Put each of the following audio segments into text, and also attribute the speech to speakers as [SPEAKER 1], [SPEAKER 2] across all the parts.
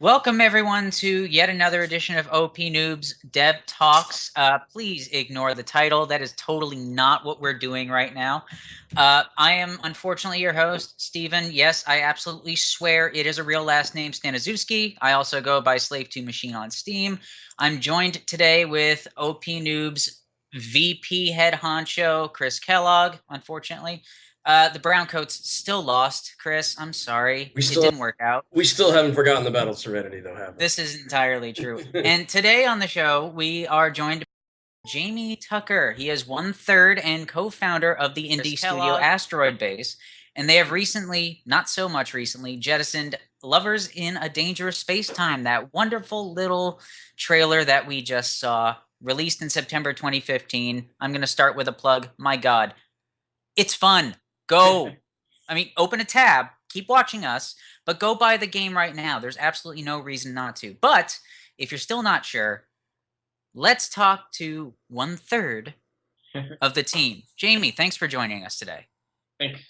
[SPEAKER 1] Welcome everyone to yet another edition of OPNoobs Dev Talks. Please ignore the title. That is totally not what we're doing right now. I am unfortunately your host, Steven. Yes, I absolutely swear it is a real last name, Staniszewski. I also go by Slave 2 Machine on Steam. I'm joined today with OPNoobs VP head honcho, Chris Kellogg, unfortunately. The Browncoats still lost, Chris. I'm sorry.
[SPEAKER 2] We
[SPEAKER 1] It
[SPEAKER 2] still
[SPEAKER 1] didn't work out.
[SPEAKER 2] we still haven't forgotten the Battle of Serenity, though, have
[SPEAKER 1] This is entirely true.
[SPEAKER 2] we?
[SPEAKER 1] And today on the show, we are joined by Jamie Tucker. He is one third and co founder of the indie studio Asteroid Base. And they have recently, not so much recently, jettisoned Lovers in a Dangerous Space Time, that wonderful little trailer that we just saw, released in September 2015. I'm going to start with a plug. My God, it's fun. Go. I mean, open a tab, keep watching us, but go buy the game right now. There's absolutely no reason not to. But if you're still not sure, let's talk to one third of the team. Jamie, thanks for joining us today.
[SPEAKER 3] Thanks.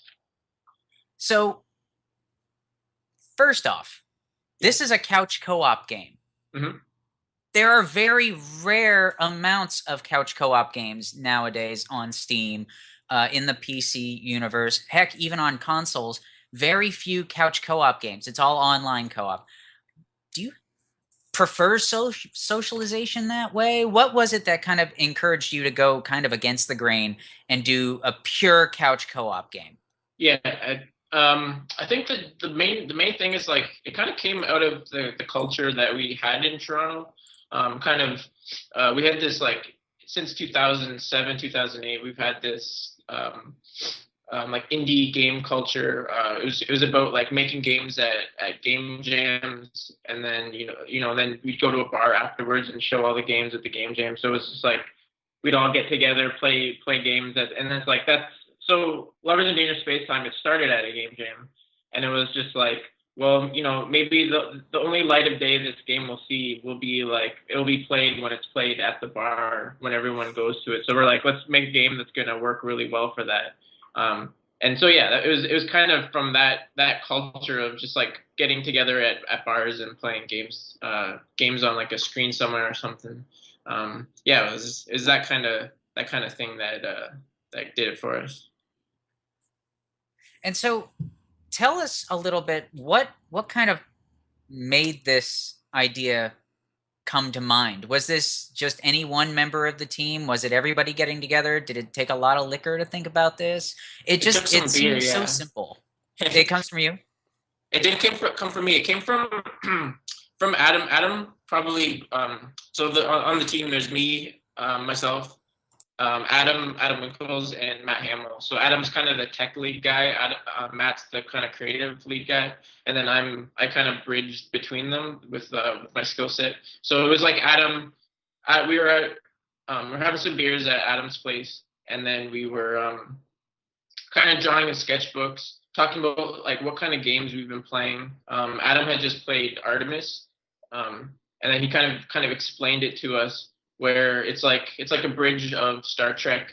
[SPEAKER 1] So, first off, this is a couch co-op game.
[SPEAKER 3] Mm-hmm.
[SPEAKER 1] There are very rare amounts of couch co-op games nowadays on Steam, in the PC universe. Heck, even on consoles, very few couch co-op games. It's all online co-op. Do you prefer socialization that way? What was it that kind of encouraged you to go kind of against the grain and do a pure couch co-op game?
[SPEAKER 3] Yeah, I think that the main thing is like it kind of came out of the culture that we had in Toronto. We had this like since 2007, 2008, we've had this like indie game culture. It was about like making games at game jams, and then then we'd go to a bar afterwards and show all the games at the game jam. So it's just like we'd all get together, play games, and it's like that's so Lovers in Dangerous Space Time. It started at a game jam, and it was just like, well, maybe the only light of day this game will see will be like it'll be played when it's played at the bar when everyone goes to it. So we're like, let's make a game that's gonna work really well for that. And so yeah, it was kind of from that culture of just like getting together at bars and playing games on like a screen somewhere or something. Yeah, it was that kind of thing that did it for us.
[SPEAKER 1] And so tell us a little bit what kind of made this idea come to mind? Was this just any one member of the team? Was it everybody getting together? Did it take a lot of liquor to think about this? It seems so simple. It comes from you.
[SPEAKER 3] It didn't come from me. It came from from Adam. Adam probably. So on the team, there's me, myself, Adam Winkles, and Matt Hamill. So Adam's kind of the tech lead guy. Matt's the kind of creative lead guy, and then I kind of bridged between them with my skill set. So it was like Adam. We were having some beers at Adam's place, and then we were kind of drawing in sketchbooks, talking about like what kind of games we've been playing. Adam had just played Artemis, and then he kind of explained it to us where it's like a bridge of Star Trek.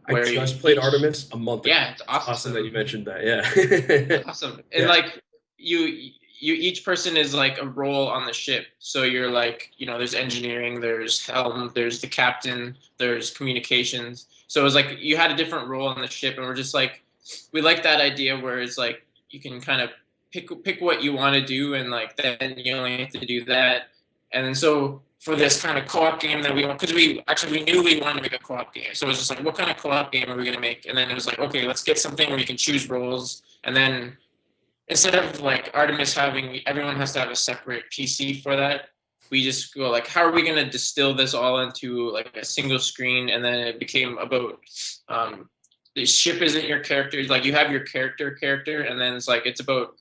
[SPEAKER 2] I just played Artemis a month ago.
[SPEAKER 3] Yeah, it's awesome.
[SPEAKER 2] Awesome that you mentioned that. Yeah.
[SPEAKER 3] Awesome. And like you each person is like a role on the ship. So you're like, there's engineering, there's helm, there's the captain, there's communications. So it was like you had a different role on the ship, and we're just like, we like that idea where it's like you can kind of pick what you want to do, and like then you only have to do that. And then so for this kind of co-op game that we want, because we knew we wanted to make a co-op game. So it was just like, what kind of co-op game are we going to make? And then it was like, okay, let's get something where you can choose roles. And then instead of like Artemis having, everyone has to have a separate PC for that, we just go like, how are we going to distill this all into like a single screen? And then it became about the ship isn't your character. Like you have your character, and then it's about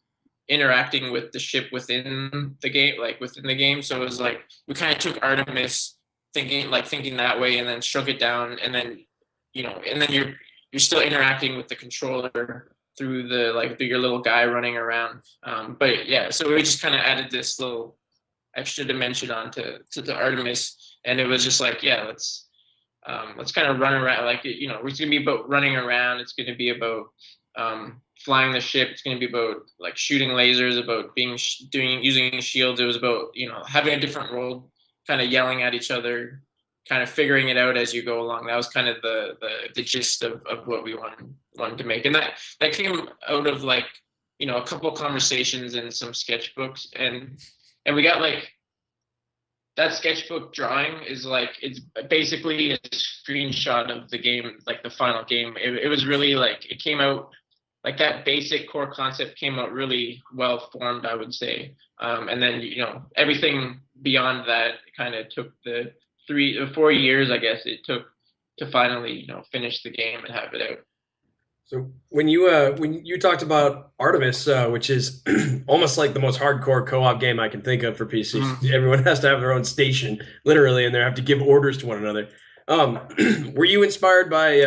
[SPEAKER 3] interacting with the ship within the game, So it was like we kind of took Artemis thinking that way, and then shrunk it down, and then and then you're still interacting with the controller through your little guy running around. But yeah, so we just kind of added this little extra dimension onto the Artemis, and it was just like, yeah, let's kind of run around, it's going to be about running around. It's going to be about flying the ship. It's going to be about like shooting lasers, about using shields. It was about, you know, having a different role, kind of yelling at each other, kind of figuring it out as you go along. That was kind of the gist of what we wanted to make, and that came out of like, you know, a couple of conversations and some sketchbooks, and we got like that sketchbook drawing is like, it's basically a screenshot of the game, like the final game. It was really like, it came out like that basic core concept came out really well formed, I would say. And then, you know, everything beyond that kind of took the 3 or 4 years, I guess it took to finally, you know, finish the game and have it out.
[SPEAKER 2] So when you talked about Artemis, which is almost like the most hardcore co-op game I can think of for PC, everyone has to have their own station, literally, and they have to give orders to one another. Were you inspired by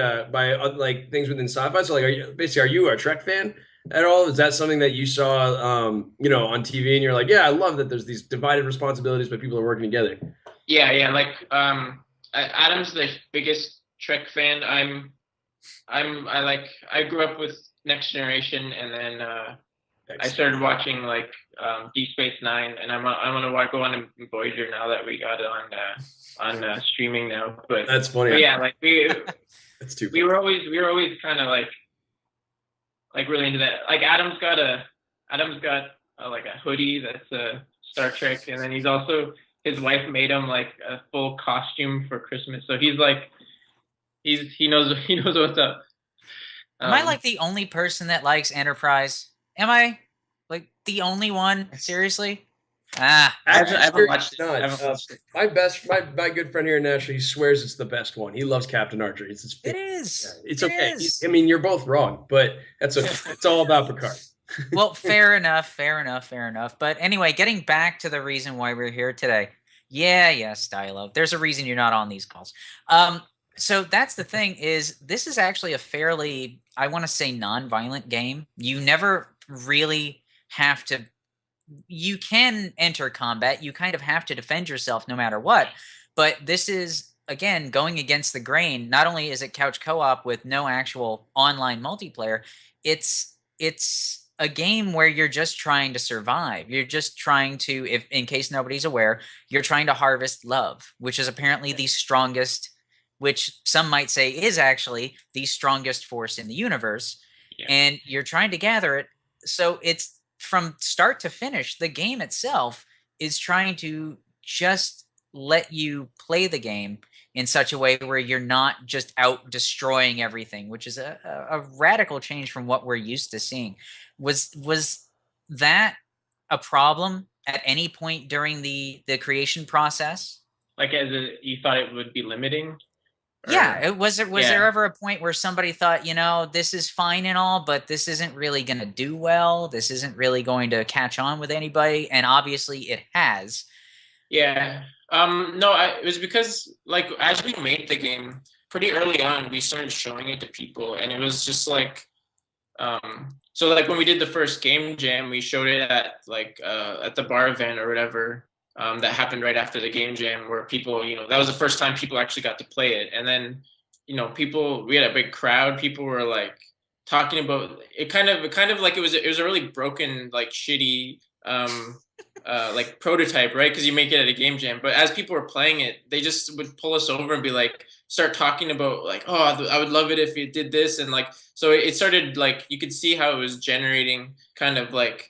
[SPEAKER 2] like things within sci-fi? So like, are you a Trek fan at all? Is that something that you saw, you know, on TV, and you're like, yeah, I love that there's these divided responsibilities, but people are working together?
[SPEAKER 3] Yeah, like Adam's the biggest Trek fan. I grew up with Next Generation, and then I started watching like Deep Space Nine, and I'm gonna go on Voyager now that we got it on streaming now. But
[SPEAKER 2] that's funny.
[SPEAKER 3] But yeah, like
[SPEAKER 2] that's too.
[SPEAKER 3] We were always kind of like really into that. Like Adam's got like a hoodie that's a Star Trek, and then his wife made him like a full costume for Christmas, so he's like. He knows what's up.
[SPEAKER 1] Am I like the only person that likes Enterprise? Am I like the only one? Seriously?
[SPEAKER 3] I haven't watched it.
[SPEAKER 2] My good friend here in Nashville, he swears it's the best one. He loves Captain Archer.
[SPEAKER 1] It is.
[SPEAKER 2] It's okay. I mean, you're both wrong, but that's okay. It's all about Picard.
[SPEAKER 1] Well, fair enough. But anyway, getting back to the reason why we're here today. Yeah, Stylo. There's a reason you're not on these calls. So that's the thing, is this is actually a fairly, I want to say, non-violent game. You never really have to, you can enter combat. You kind of have to defend yourself no matter what. But this is, again, going against the grain. Not only is it couch co-op with no actual online multiplayer, it's a game where you're just trying to survive. You're just trying to, if in case nobody's aware, you're trying to harvest love, which is apparently the strongest, which some might say is actually the strongest force in the universe. Yeah. And you're trying to gather it. So it's from start to finish, the game itself is trying to just let you play the game in such a way where you're not just out destroying everything, which is a radical change from what we're used to seeing. Was that a problem at any point during the creation process?
[SPEAKER 3] Like, you thought it would be limiting?
[SPEAKER 1] Yeah, was there ever a point where somebody thought, you know, this is fine and all, but this isn't really going to do well. This isn't really going to catch on with anybody, and obviously it has.
[SPEAKER 3] Yeah. No, it was because, like, as we made the game pretty early on, we started showing it to people, and it was just like, so like when we did the first game jam, we showed it at the bar event or whatever. That happened right after the game jam, where people, you know, that was the first time people actually got to play it. And then, you know, we had a big crowd. People were like talking about it, kind of like it was a really broken, like shitty, like prototype, right? Because you make it at a game jam. But as people were playing it, they just would pull us over and be like, start talking about like, oh, I would love it if you did this. And like, so it started, like, you could see how it was generating kind of like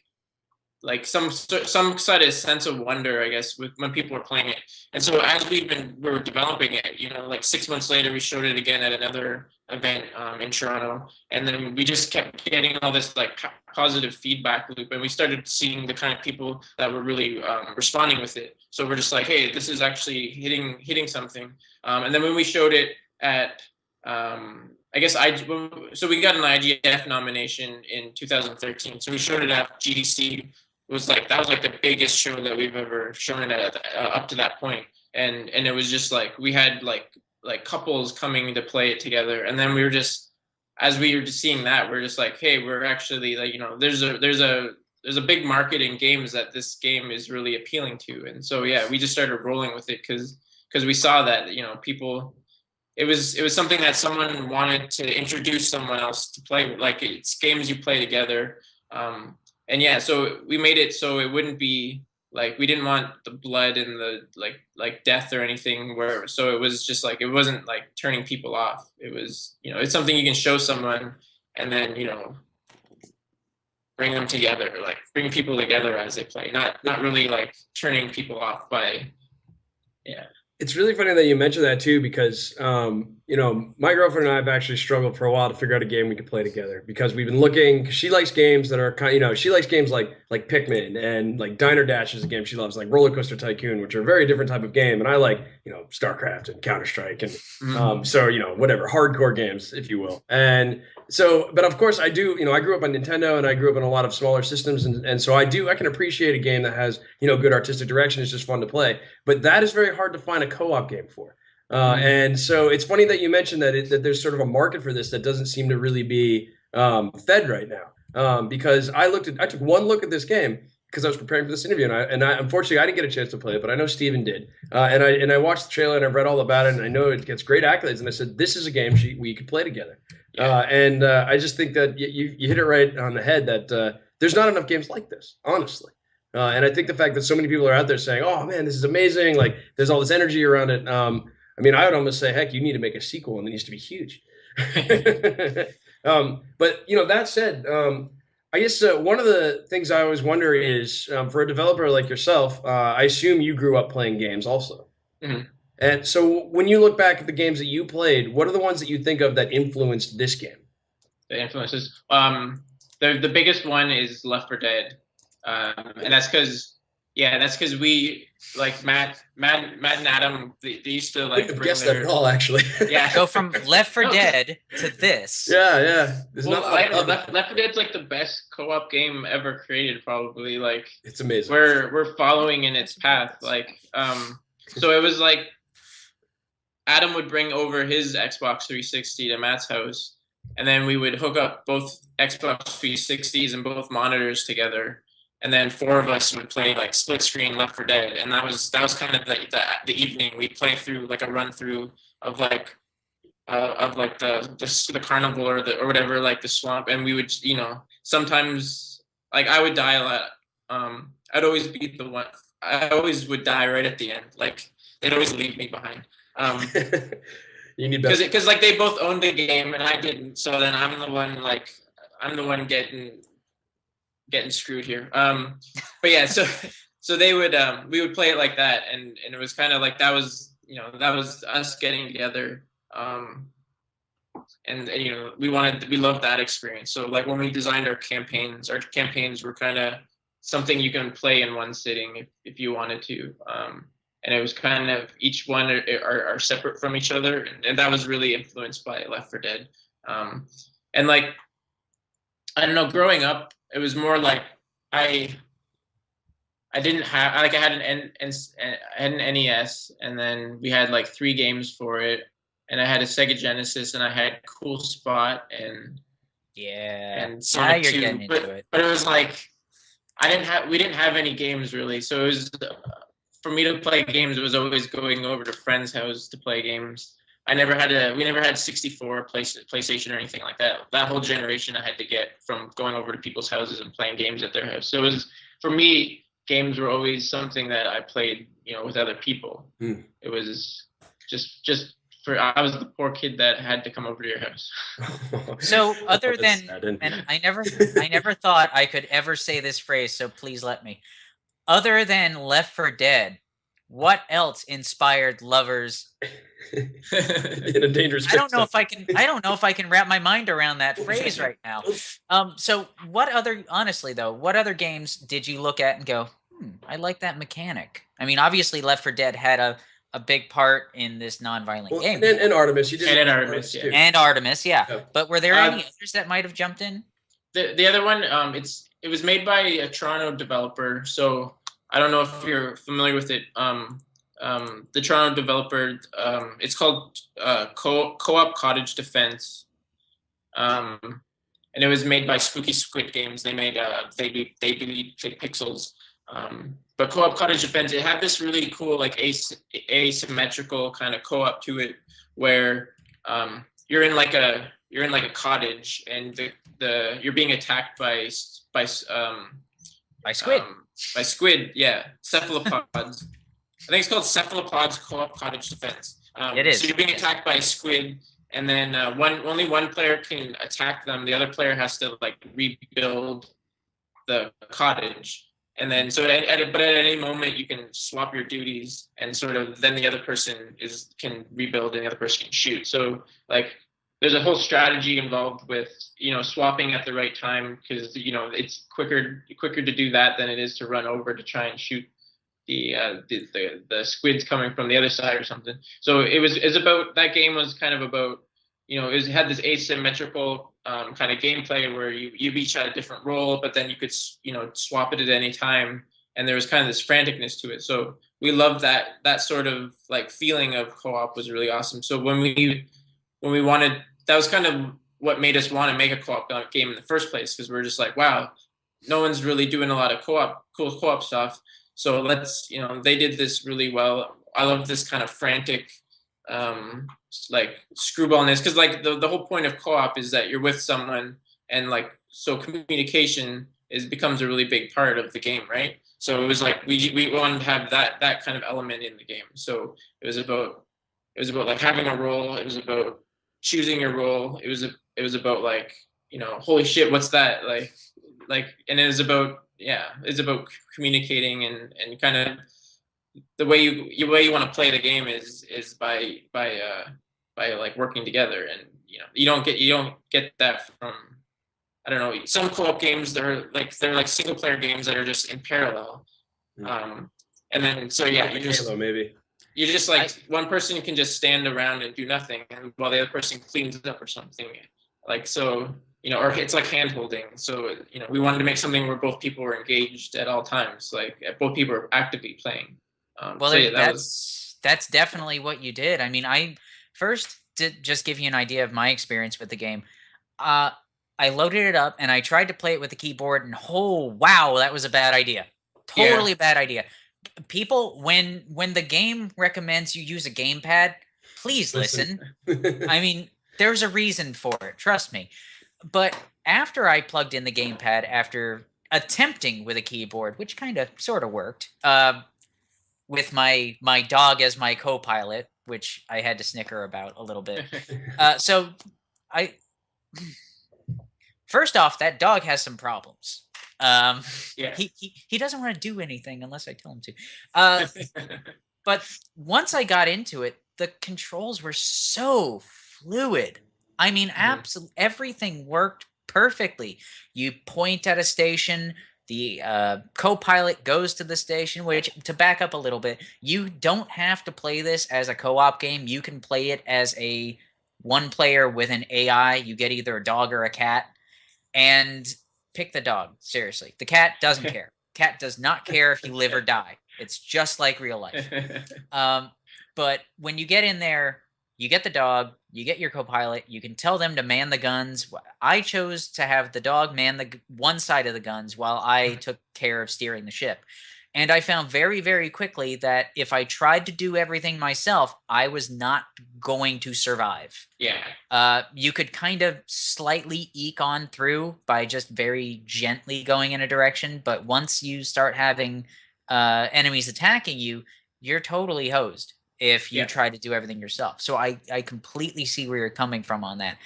[SPEAKER 3] some sort of sense of wonder, I guess, when people were playing it. And so as we were developing it, you know, like 6 months later, we showed it again at another event in Toronto, and then we just kept getting all this like positive feedback loop, and we started seeing the kind of people that were really responding with it. So we're just like, hey, this is actually hitting something. And then when we showed it at I guess so we got an IGF nomination in 2013. So we showed it at GDC. That was like the biggest show that we've ever shown it at up to that point. And it was just like, we had like couples coming to play it together. And then we were just, as we were just seeing that, we're just like, hey, we're actually like, you know, there's a big market in games that this game is really appealing to. And so, yeah, we just started rolling with it because we saw that, you know, people it was something that someone wanted to introduce someone else to play. Like it's games you play together. And yeah, so we made it so it wouldn't be like we didn't want the blood and the like death or anything. Where so it was just like it wasn't like turning people off. It was it's something you can show someone and then bring them together, like bring people together as they play. Not really like turning people off by yeah.
[SPEAKER 2] It's really funny that you mentioned that too, because my girlfriend and I have actually struggled for a while to figure out a game we could play together because we've been looking. She likes games that are kind, she likes games like Pikmin and like Diner Dash is a game she loves, like Roller Coaster Tycoon, which are a very different type of game. And I like StarCraft and Counter Strike and so whatever hardcore games, if you will. And so, but of course I do. I grew up on Nintendo and I grew up in a lot of smaller systems, and so I can appreciate a game that has good artistic direction. It's just fun to play. But that is very hard to find a co-op game for. And so it's funny that you mentioned that there's sort of a market for this that doesn't seem to really be fed right now. Because I took one look at this game because I was preparing for this interview, and I unfortunately I didn't get a chance to play it, but I know Steven did. And I watched the trailer and I've read all about it, and I know it gets great accolades. And I said this is a game we could play together. And I just think that you hit it right on the head that there's not enough games like this, honestly. And I think the fact that so many people are out there saying, "Oh man, this is amazing!" Like there's all this energy around it. I mean, I would almost say, "Heck, you need to make a sequel, and it needs to be huge." But that said, I guess one of the things I always wonder is for a developer like yourself, I assume you grew up playing games also.
[SPEAKER 3] Mm-hmm.
[SPEAKER 2] And so when you look back at the games that you played, what are the ones that you think of that influenced this game?
[SPEAKER 3] The influences. The biggest one is Left 4 Dead, and that's because we like Matt and Adam. They used to like.
[SPEAKER 2] I couldn't guess that at all, actually.
[SPEAKER 3] Yeah,
[SPEAKER 1] go from Left 4 Dead to this.
[SPEAKER 2] Yeah.
[SPEAKER 3] Left 4 Dead's like the best co-op game ever created, probably. Like
[SPEAKER 2] it's amazing.
[SPEAKER 3] We're following in its path, like So it was like Adam would bring over his Xbox 360 to Matt's house, and then we would hook up both Xbox 360s and both monitors together, and then four of us would play like split screen Left 4 Dead, and that was kind of the evening. We'd play through like a run through of like the carnival or whatever, like the swamp, and we would sometimes like I would die a lot. I'd always be the one. I always would die right at the end. Like they'd always leave me behind.
[SPEAKER 2] You need
[SPEAKER 3] because like they both owned the game and I didn't. So then I'm the one getting screwed here. But yeah, so they would we would play it like that, and it was kind of like that was us getting together. And we loved that experience. So like when we designed our campaigns were kind of something you can play in one sitting if you wanted to. And it was kind of each one are separate from each other, and that was really influenced by Left 4 Dead. And like I don't know, growing up, it was more like I didn't have I had an NES, and then we had like 3 games for it, and I had a Sega Genesis, and I had Cool Spot and Sonic 2.
[SPEAKER 1] Getting into it.
[SPEAKER 3] But it was like we didn't have any games really, so it was. For me to play games, it was always going over to friends' house to play games. We never had 64 PlayStation or anything like that. That whole generation I had to get from going over to people's houses and playing games at their house. So it was, for me, games were always something that I played, with other people. It was just I was the poor kid that had to come over to your house.
[SPEAKER 1] So other than, and I never thought I could ever say this phrase, so please let me. Other than Left 4 Dead, what else inspired lovers
[SPEAKER 2] in a dangerous
[SPEAKER 1] I don't know if I can wrap my mind around that phrase right now. So what other games did you look at and go, I like that mechanic? I mean, obviously Left 4 Dead had a big part in this non-violent game.
[SPEAKER 2] And Artemis, you did.
[SPEAKER 3] And Artemis, yeah.
[SPEAKER 1] And Artemis, yeah. But were there any others that might have jumped in?
[SPEAKER 3] The other one, it was made by a Toronto developer, so I don't know if you're familiar with it. The Toronto developer, it's called Co-op Cottage Defense, and it was made by Spooky Squid Games. They made They Bleed Pixels. But Co-op Cottage Defense, it had this really cool like asymmetrical kind of co-op to it, where you're in like a cottage, and you're being attacked by
[SPEAKER 1] squid.
[SPEAKER 3] By squid, yeah, cephalopods. I think it's called Cephalopods Co-op Cottage Defense.
[SPEAKER 1] It is.
[SPEAKER 3] So you're being attacked by a squid, and then only one player can attack them. The other player has to like rebuild the cottage, and then but at any moment you can swap your duties, and sort of then the other person can rebuild and the other person can shoot. So like there's a whole strategy involved with swapping at the right time, because it's quicker to do that than it is to run over to try and shoot the squids coming from the other side or something. So it's about, that game was kind of about, it had this asymmetrical kind of gameplay where you each had a different role, but then you could swap it at any time, and there was kind of this franticness to it. So we loved that sort of like feeling of co-op was really awesome. So when we wanted, that was kind of what made us want to make a co-op game in the first place, because we're just like, wow, no one's really doing a lot of cool co-op stuff. So let's, they did this really well. I love this kind of frantic, like screwballness, because like the whole point of co-op is that you're with someone, and like, so communication becomes a really big part of the game, right? So it was like we wanted to have that kind of element in the game. So it was about like having a role. It was about choosing your role. It was about like, holy shit, what's that, like, and it was about, it's about communicating, and kind of the way you want to play the game is by like working together. And you don't get that from, I don't know, some co-op games, they're like single player games that are just in parallel. And then so you just like, one person can just stand around and do nothing, and while the other person cleans it up or something, like, so or it's like hand holding. So we wanted to make something where both people were engaged at all times, like both people are actively playing.
[SPEAKER 1] Well, so that's definitely what you did. I mean, I first did just give you an idea of my experience with the game. I loaded it up and I tried to play it with the keyboard, and oh wow, that was a bad idea. Totally bad idea. People, when the game recommends you use a gamepad, please listen. I mean, there's a reason for it. Trust me. But after I plugged in the gamepad, after attempting with a keyboard, which kind of sort of worked, with my dog as my co-pilot, which I had to snicker about a little bit. So first off, that dog has some problems. He doesn't want to do anything unless I tell him to. But once I got into it, the controls were so fluid. I mean, absolutely everything worked perfectly. You point at a station, the co-pilot goes to the station, which, to back up a little bit, you don't have to play this as a co-op game. You can play it as a one player with an AI. You get either a dog or a cat, and pick the dog. Seriously. The cat doesn't care. Cat does not care if you live or die. It's just like real life. But when you get in there, you get the dog, you get your co-pilot, you can tell them to man the guns. I chose to have the dog man the one side of the guns while I took care of steering the ship. And I found very, very quickly that if I tried to do everything myself, I was not going to survive.
[SPEAKER 3] Yeah.
[SPEAKER 1] You could kind of slightly eke on through by just very gently going in a direction, but once you start having enemies attacking you, you're totally hosed if you try to do everything yourself. So I completely see where you're coming from on that.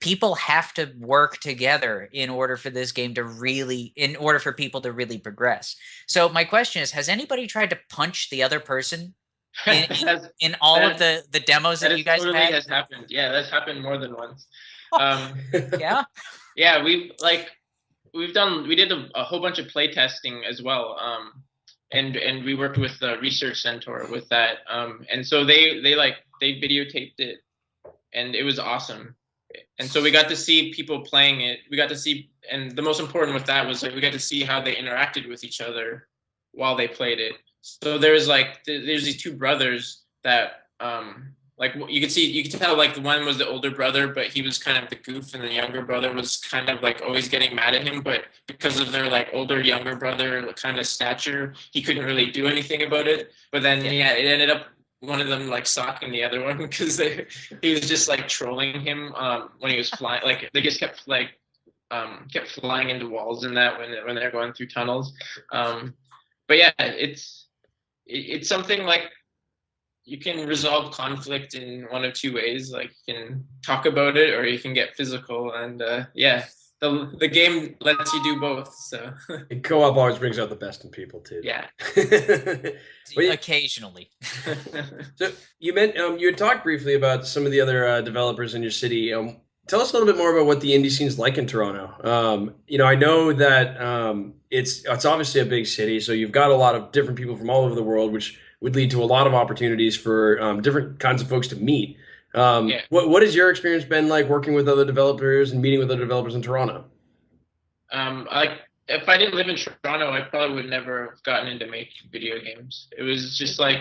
[SPEAKER 1] People have to work together in order for this game to really, in order for people to really progress. So my question is, has anybody tried to punch the other person in all of the demos that you guys
[SPEAKER 3] totally
[SPEAKER 1] have had?
[SPEAKER 3] Has happened. Yeah, that's happened more than once.
[SPEAKER 1] Yeah.
[SPEAKER 3] Yeah, we did a whole bunch of play testing as well. And we worked with the Research Center with that. And so they videotaped it, and it was awesome. And so we got to see people playing it. We got to see, and the most important with that was like we got to see how they interacted with each other while they played it. So there's these two brothers that like you could tell like the one was the older brother, but he was kind of the goof, and the younger brother was kind of like always getting mad at him. But because of their like older younger brother kind of stature, he couldn't really do anything about it. But then yeah, it ended up one of them like socking the other one because he was just like trolling him when he was flying. Like they just kept like kept flying into walls and that when they're going through tunnels. But yeah, it's something like you can resolve conflict in one of two ways. Like you can talk about it, or you can get physical. And yeah, the game lets you do both. So
[SPEAKER 2] and co-op always brings out the best in people too.
[SPEAKER 3] Yeah.
[SPEAKER 1] Occasionally.
[SPEAKER 2] So you meant you had talked briefly about some of the other developers in your city. Tell us a little bit more about what the indie scene's like in Toronto. You know, I know that it's obviously a big city, so you've got a lot of different people from all over the world, which would lead to a lot of opportunities for different kinds of folks to meet. What has your experience been like working with other developers and meeting with other developers in Toronto?
[SPEAKER 3] If I didn't live in Toronto, I probably would never have gotten into making video games. It was just like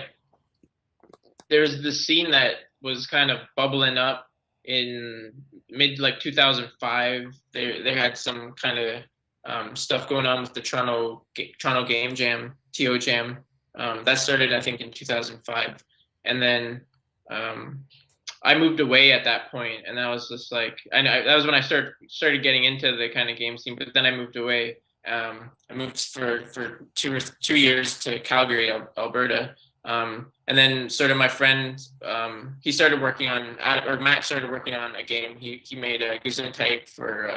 [SPEAKER 3] there's this scene that was kind of bubbling up in mid like 2005. They had some kind of stuff going on with the Toronto Game Jam, TO Jam. That started I think in 2005, and then I moved away at that point, and that was just like that was when I started getting into the kind of game scene. But then I moved away. I moved for 2 years to Calgary, Alberta. And then sort of my friend, he started working on, or Matt started working on a game. He made a Gesundheit for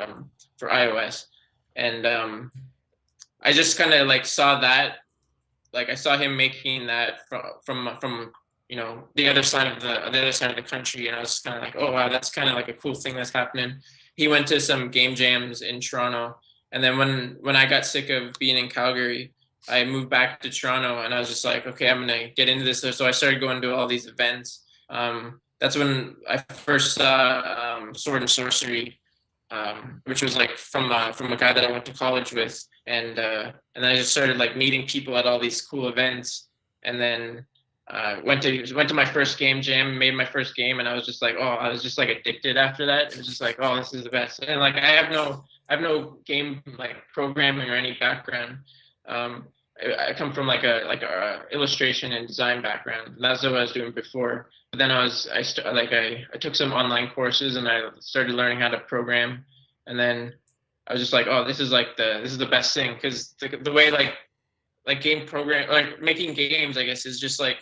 [SPEAKER 3] iOS, and I just kind of like saw that, like I saw him making that from you know the other side of the country, and I was kind of like, oh wow, that's kind of like a cool thing that's happening. He went to some game jams in Toronto, and then when I got sick of being in Calgary, I moved back to Toronto, and I was just like, okay, I'm gonna get into this. So I started going to all these events. That's when I first saw Sword and Sorcery, which was like from a guy that I went to college with, and then I just started like meeting people at all these cool events, and then went to my first game jam, made my first game, and I was just like, oh, I was just like addicted after that. It was just like, oh, this is the best. And like I have no game like programming or any background. I come from like a illustration and design background. And that's what I was doing before. But then I took some online courses, and I started learning how to program. And then I was just like, oh, this is the best thing, because the way like game program, like making games, I guess, is just like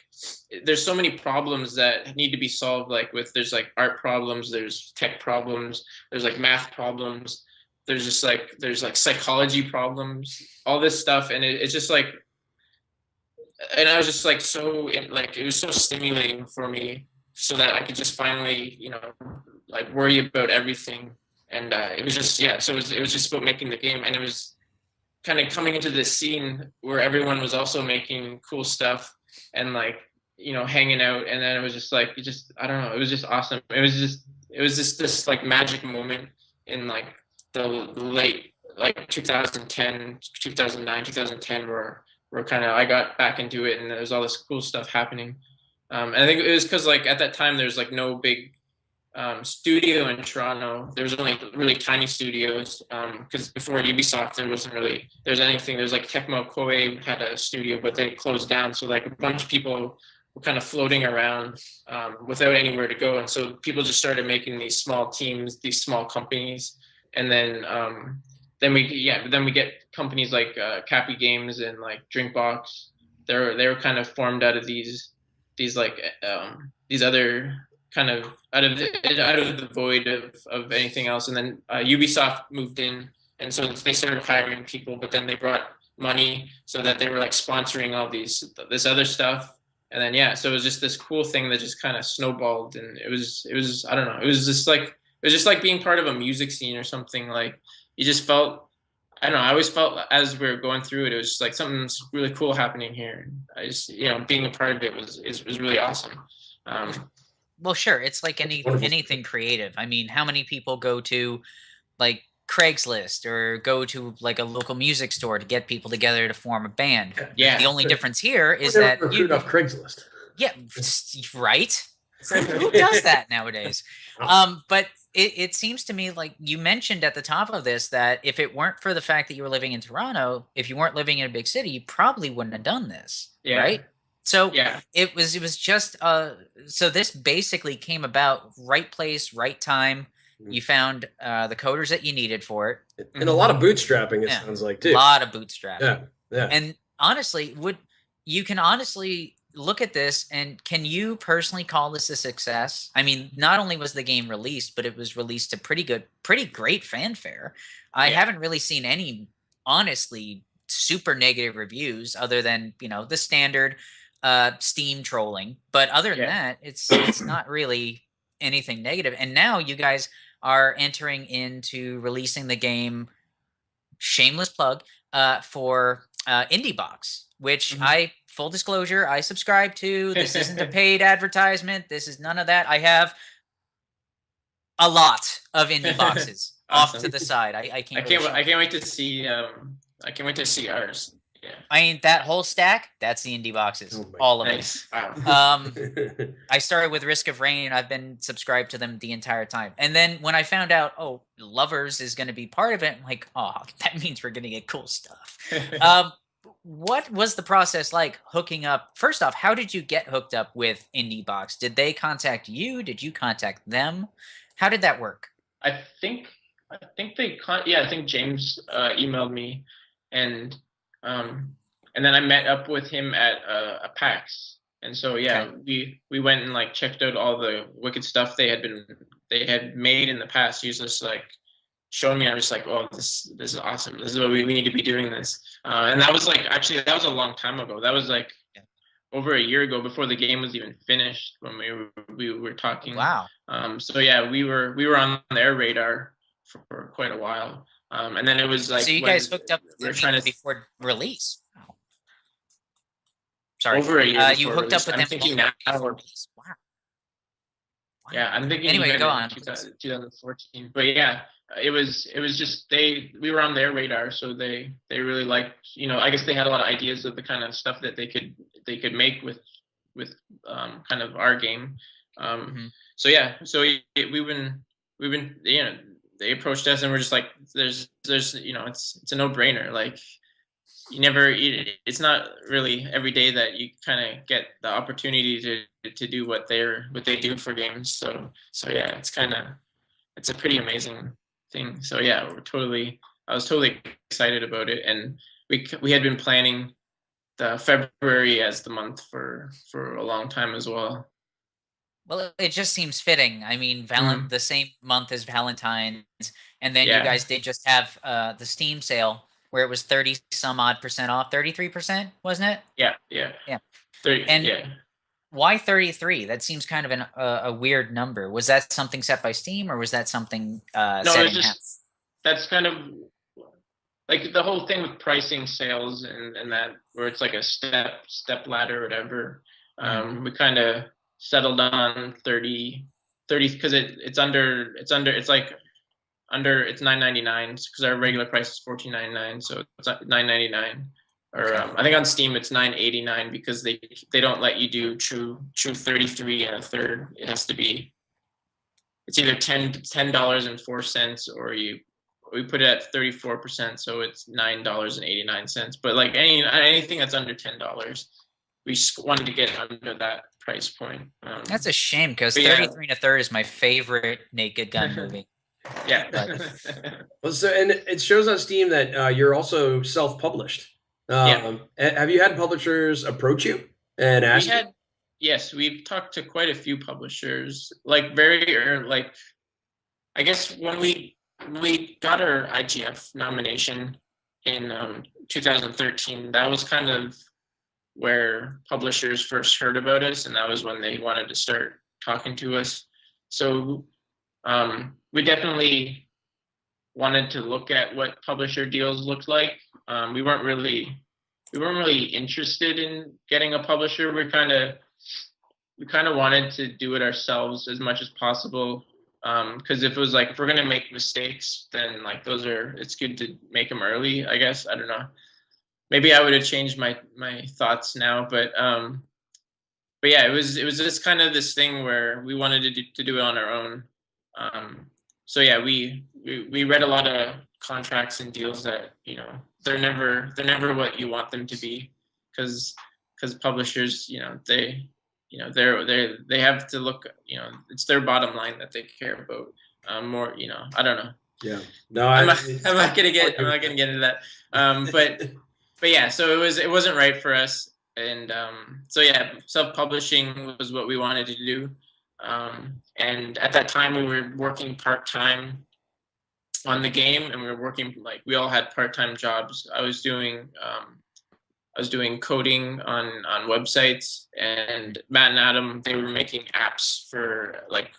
[SPEAKER 3] there's so many problems that need to be solved. Like there's like art problems, there's tech problems, there's like math problems, there's like psychology problems, all this stuff, and it's just like, and I was just like it was so stimulating for me, so that I could just finally like worry about everything, and it was just so it was just about making the game, and it was kind of coming into this scene where everyone was also making cool stuff and like hanging out, and then it was just like I don't know, it was just awesome. It was just this like magic moment in like the late like 2010, 2009, 2010 where kind of I got back into it, and there was all this cool stuff happening. And I think it was because like at that time there's like no big studio in Toronto. There was only really tiny studios, because before Ubisoft there's anything. There's like Tecmo Koei had a studio, but they closed down, so like a bunch of people were kind of floating around without anywhere to go, and so people just started making these small teams, these small companies, and then we get companies like Cappy Games and like Drinkbox. They were kind of formed out of these other kind of out of the void of anything else. And then Ubisoft moved in, and so they started hiring people, but then they brought money so that they were like sponsoring all this other stuff. And then so it was just this cool thing that just kind of snowballed, and it was I don't know, it was just like being part of a music scene or something. Like you just felt, I don't know, I always felt as we were going through it was just like something's really cool happening here. And I just being a part of it was really awesome.
[SPEAKER 1] Well, sure. It's like anything creative. I mean, how many people go to like Craigslist or go to like a local music store to get people together to form a band?
[SPEAKER 3] Yeah.
[SPEAKER 1] The only difference here is
[SPEAKER 2] We're
[SPEAKER 1] that
[SPEAKER 2] recruit off Craigslist.
[SPEAKER 1] Yeah, right. Who does that nowadays? But it seems to me like you mentioned at the top of this that if it weren't for the fact that you were living in Toronto, if you weren't living in a big city, you probably wouldn't have done this, right? So it was just so this basically came about right place, right time. You found the coders that you needed for it,
[SPEAKER 2] and a lot of bootstrapping. It sounds like too.
[SPEAKER 1] A lot of bootstrapping.
[SPEAKER 2] Yeah.
[SPEAKER 1] And honestly, you can honestly look at this and can you personally call this a success? I mean, not only was the game released, but it was released to pretty great fanfare. I haven't really seen any honestly super negative reviews other than, the standard Steam trolling. But other than that, it's not really anything negative. And now you guys are entering into releasing the game, shameless plug, for IndieBox, which full disclosure, I subscribe to. This isn't a paid advertisement. This is none of that. I have a lot of indie boxes off to the side. I can't
[SPEAKER 3] wait to see. I can't wait to see ours. Yeah.
[SPEAKER 1] I mean, that whole stack, that's the indie boxes. All of it.
[SPEAKER 3] Wow.
[SPEAKER 1] I started with Risk of Rain, and I've been subscribed to them the entire time. And then when I found out, Lovers is going to be part of it, I'm like, that means we're going to get cool stuff. What was the process like hooking up? First off, how did you get hooked up with IndieBox? Did they contact you? Did you contact them? How did that work?
[SPEAKER 3] I think I think James emailed me, and then I met up with him at a PAX, and so we went and like checked out all the wicked stuff they had made in the past. He was just like showing me. I was like, oh, this is awesome. This is what we need to be doing this. And that was like that was a long time ago. That was like over a year ago, before the game was even finished, when we were talking.
[SPEAKER 1] Wow.
[SPEAKER 3] So we were on their radar for quite a while. And then it was like,
[SPEAKER 1] so you guys hooked up before release. Wow. Sorry.
[SPEAKER 3] Over a year.
[SPEAKER 1] You hooked up with them
[SPEAKER 3] before release. Wow. Yeah, I'm thinking.
[SPEAKER 1] Anyway, go on.
[SPEAKER 3] 2014, but it was just we were on their radar, so they really liked. I guess they had a lot of ideas of the kind of stuff that they could make with kind of our game. So we've been they approached us and we're just like, there's it's a no-brainer. Like, it's not really every day that you kind of get the opportunity to do what they do for games. So it's a pretty amazing thing. So I was totally excited about it, and we had been planning the February as the month for a long time as well.
[SPEAKER 1] Well, it just seems fitting. I mean, the same month as Valentine's, and then you guys did just have the Steam sale where it was 30 some odd % off, 33%, wasn't it?
[SPEAKER 3] Yeah.
[SPEAKER 1] 30, and why 33? That seems kind of a weird number. Was that something set by Steam, or was that something set in house?
[SPEAKER 3] That's kind of like the whole thing with pricing sales and that, where it's like a step ladder or whatever. We kind of settled on 30 because it's $9.99 because our regular price is $14.99, so it's $9.99. Or I think on Steam it's $9.89 because they don't let you do true 33 and a third. It has to be, it's either $10.04 or we put it at 34%, so it's $9.89. But like anything that's under $10, we wanted to get under that price point.
[SPEAKER 1] That's a shame because 33 and a third is my favorite Naked Gun movie.
[SPEAKER 2] Well, so, and it shows on Steam that you're also self-published. Have you had publishers approach you and ask you?
[SPEAKER 3] Yes, we've talked to quite a few publishers. Like very early, like I guess when we got our IGF nomination in 2013, that was kind of where publishers first heard about us, and that was when they wanted to start talking to us. So we definitely wanted to look at what publisher deals looked like. We weren't really interested in getting a publisher. We kind of wanted to do it ourselves as much as possible. Because if we're gonna make mistakes, then like it's good to make them early, I guess. I don't know. Maybe I would have changed my thoughts now, but but yeah, it was just kind of this thing where we wanted to do it on our own. So yeah, we read a lot of contracts and deals that, you know, they're never what you want them to be, because publishers, you know, they have to look, you know, it's their bottom line that they care about, more, you know, I don't know.
[SPEAKER 2] Yeah. No,
[SPEAKER 3] I'm not gonna get into that. But yeah, so it wasn't right for us, and so yeah, self-publishing was what we wanted to do. And at that time, we were working part-time on the game, and we were working, like, we all had part-time jobs. I was doing coding on websites, and Matt and Adam, they were making apps for, like,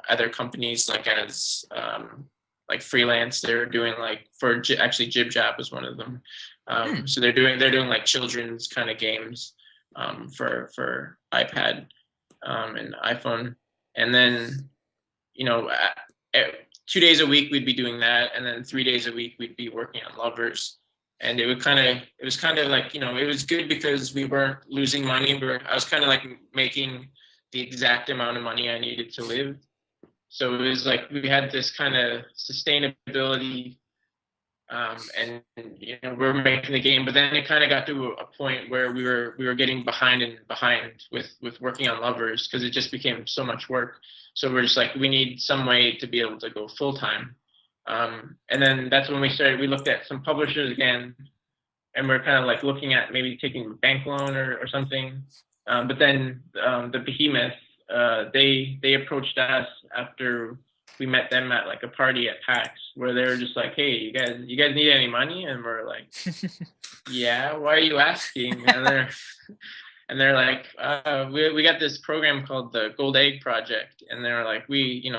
[SPEAKER 3] other companies, like, as like freelance. They were doing, like, for actually Jib Jab was one of them. So they're doing like children's kind of games, for iPad, and iPhone. And then, you know, 2 days a week we'd be doing that, and then 3 days a week we'd be working on Lovers. And it was kind of like, you know, it was good because we weren't losing money. I was kind of like making the exact amount of money I needed to live. So it was like we had this kind of sustainability, and, you know, we're making the game. But then it kind of got to a point where we were getting behind with working on Lovers, because it just became so much work. So we're just like, we need some way to be able to go full time. And then that's when we looked at some publishers again, and we're kind of like looking at maybe taking a bank loan or something. But then the Behemoth, they approached us after we met them at, like, a party at PAX, where they were just like, "Hey, you guys need any money?" And we're like, "Yeah, why are you asking?" And they're like, we got this program called the Gold Egg Project, and they're like, we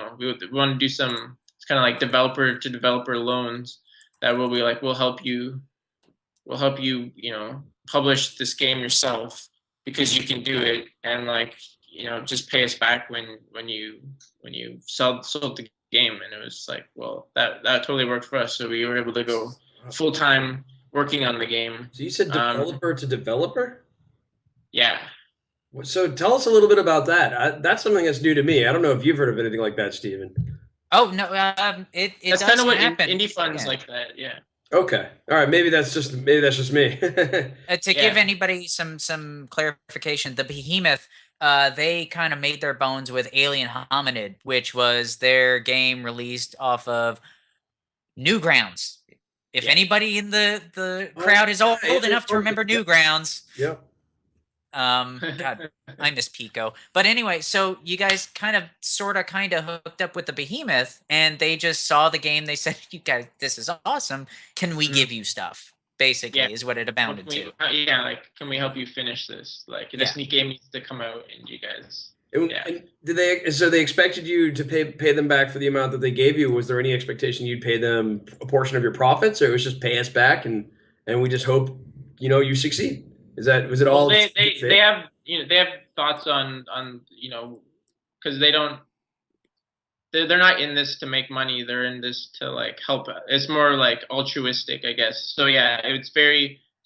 [SPEAKER 3] want to do some, it's kind of like developer to developer loans that will be like, we'll help you, you know, publish this game yourself, because you can do it, and, like, you know, just pay us back when you sold the game. And it was like, well, that totally worked for us. So we were able to go full time working on the game.
[SPEAKER 2] So you said developer to developer?
[SPEAKER 3] Yeah.
[SPEAKER 2] So tell us a little bit about that. That's something that's new to me. I don't know if you've heard of anything like that, Steven.
[SPEAKER 1] Oh no, it
[SPEAKER 3] that's
[SPEAKER 1] does
[SPEAKER 3] kind of what
[SPEAKER 1] happen.
[SPEAKER 3] Indie funds like that. Yeah.
[SPEAKER 2] Okay. All right. Maybe that's just me.
[SPEAKER 1] To give anybody some clarification, the Behemoth, they kind of made their bones with Alien Hominid, which was their game released off of Newgrounds. If anybody in the crowd is old enough to remember Newgrounds,
[SPEAKER 2] yep.
[SPEAKER 1] God, I miss Pico. But anyway, so you guys kind of hooked up with the Behemoth, and they just saw the game. They said, "You guys, this is awesome. Can we give you stuff?" Basically, is what it amounted to.
[SPEAKER 3] Like, can we help you finish this? Like, this new game needs to come out, and you guys.
[SPEAKER 2] And did they? So they expected you to pay them back for the amount that they gave you. Was there any expectation you'd pay them a portion of your profits, or it was just pay us back, and we just hope, you know, you succeed? Was it all?
[SPEAKER 3] They have, you know, they have thoughts on, you know, because they're not in this to make money. They're in this to, like, help. It's more like altruistic, I guess. So yeah, it's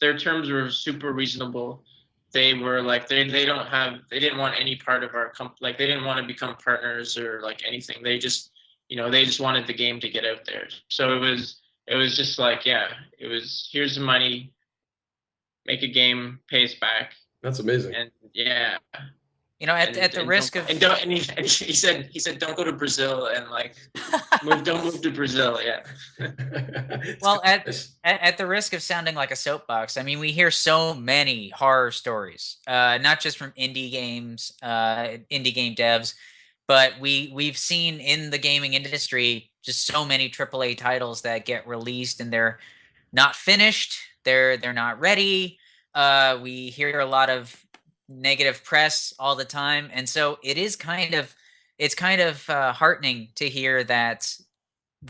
[SPEAKER 3] their terms were super reasonable. They were like, they didn't want any part of our company. Like, they didn't want to become partners or, like, anything. They just, you know, they just wanted the game to get out there. So it was just like, yeah, it was, here's the money, make a game, pay us back.
[SPEAKER 2] That's amazing.
[SPEAKER 3] And yeah,
[SPEAKER 1] you know, at the risk of,
[SPEAKER 3] and he said don't go to Brazil, and, like, don't move to Brazil. Yeah.
[SPEAKER 1] Well, at the risk of sounding like a soapbox, I mean, we hear so many horror stories, not just from indie game devs, but we've seen in the gaming industry just so many AAA titles that get released and they're not finished. They're not ready. We hear a lot of negative press all the time, and so it's kind of heartening to hear that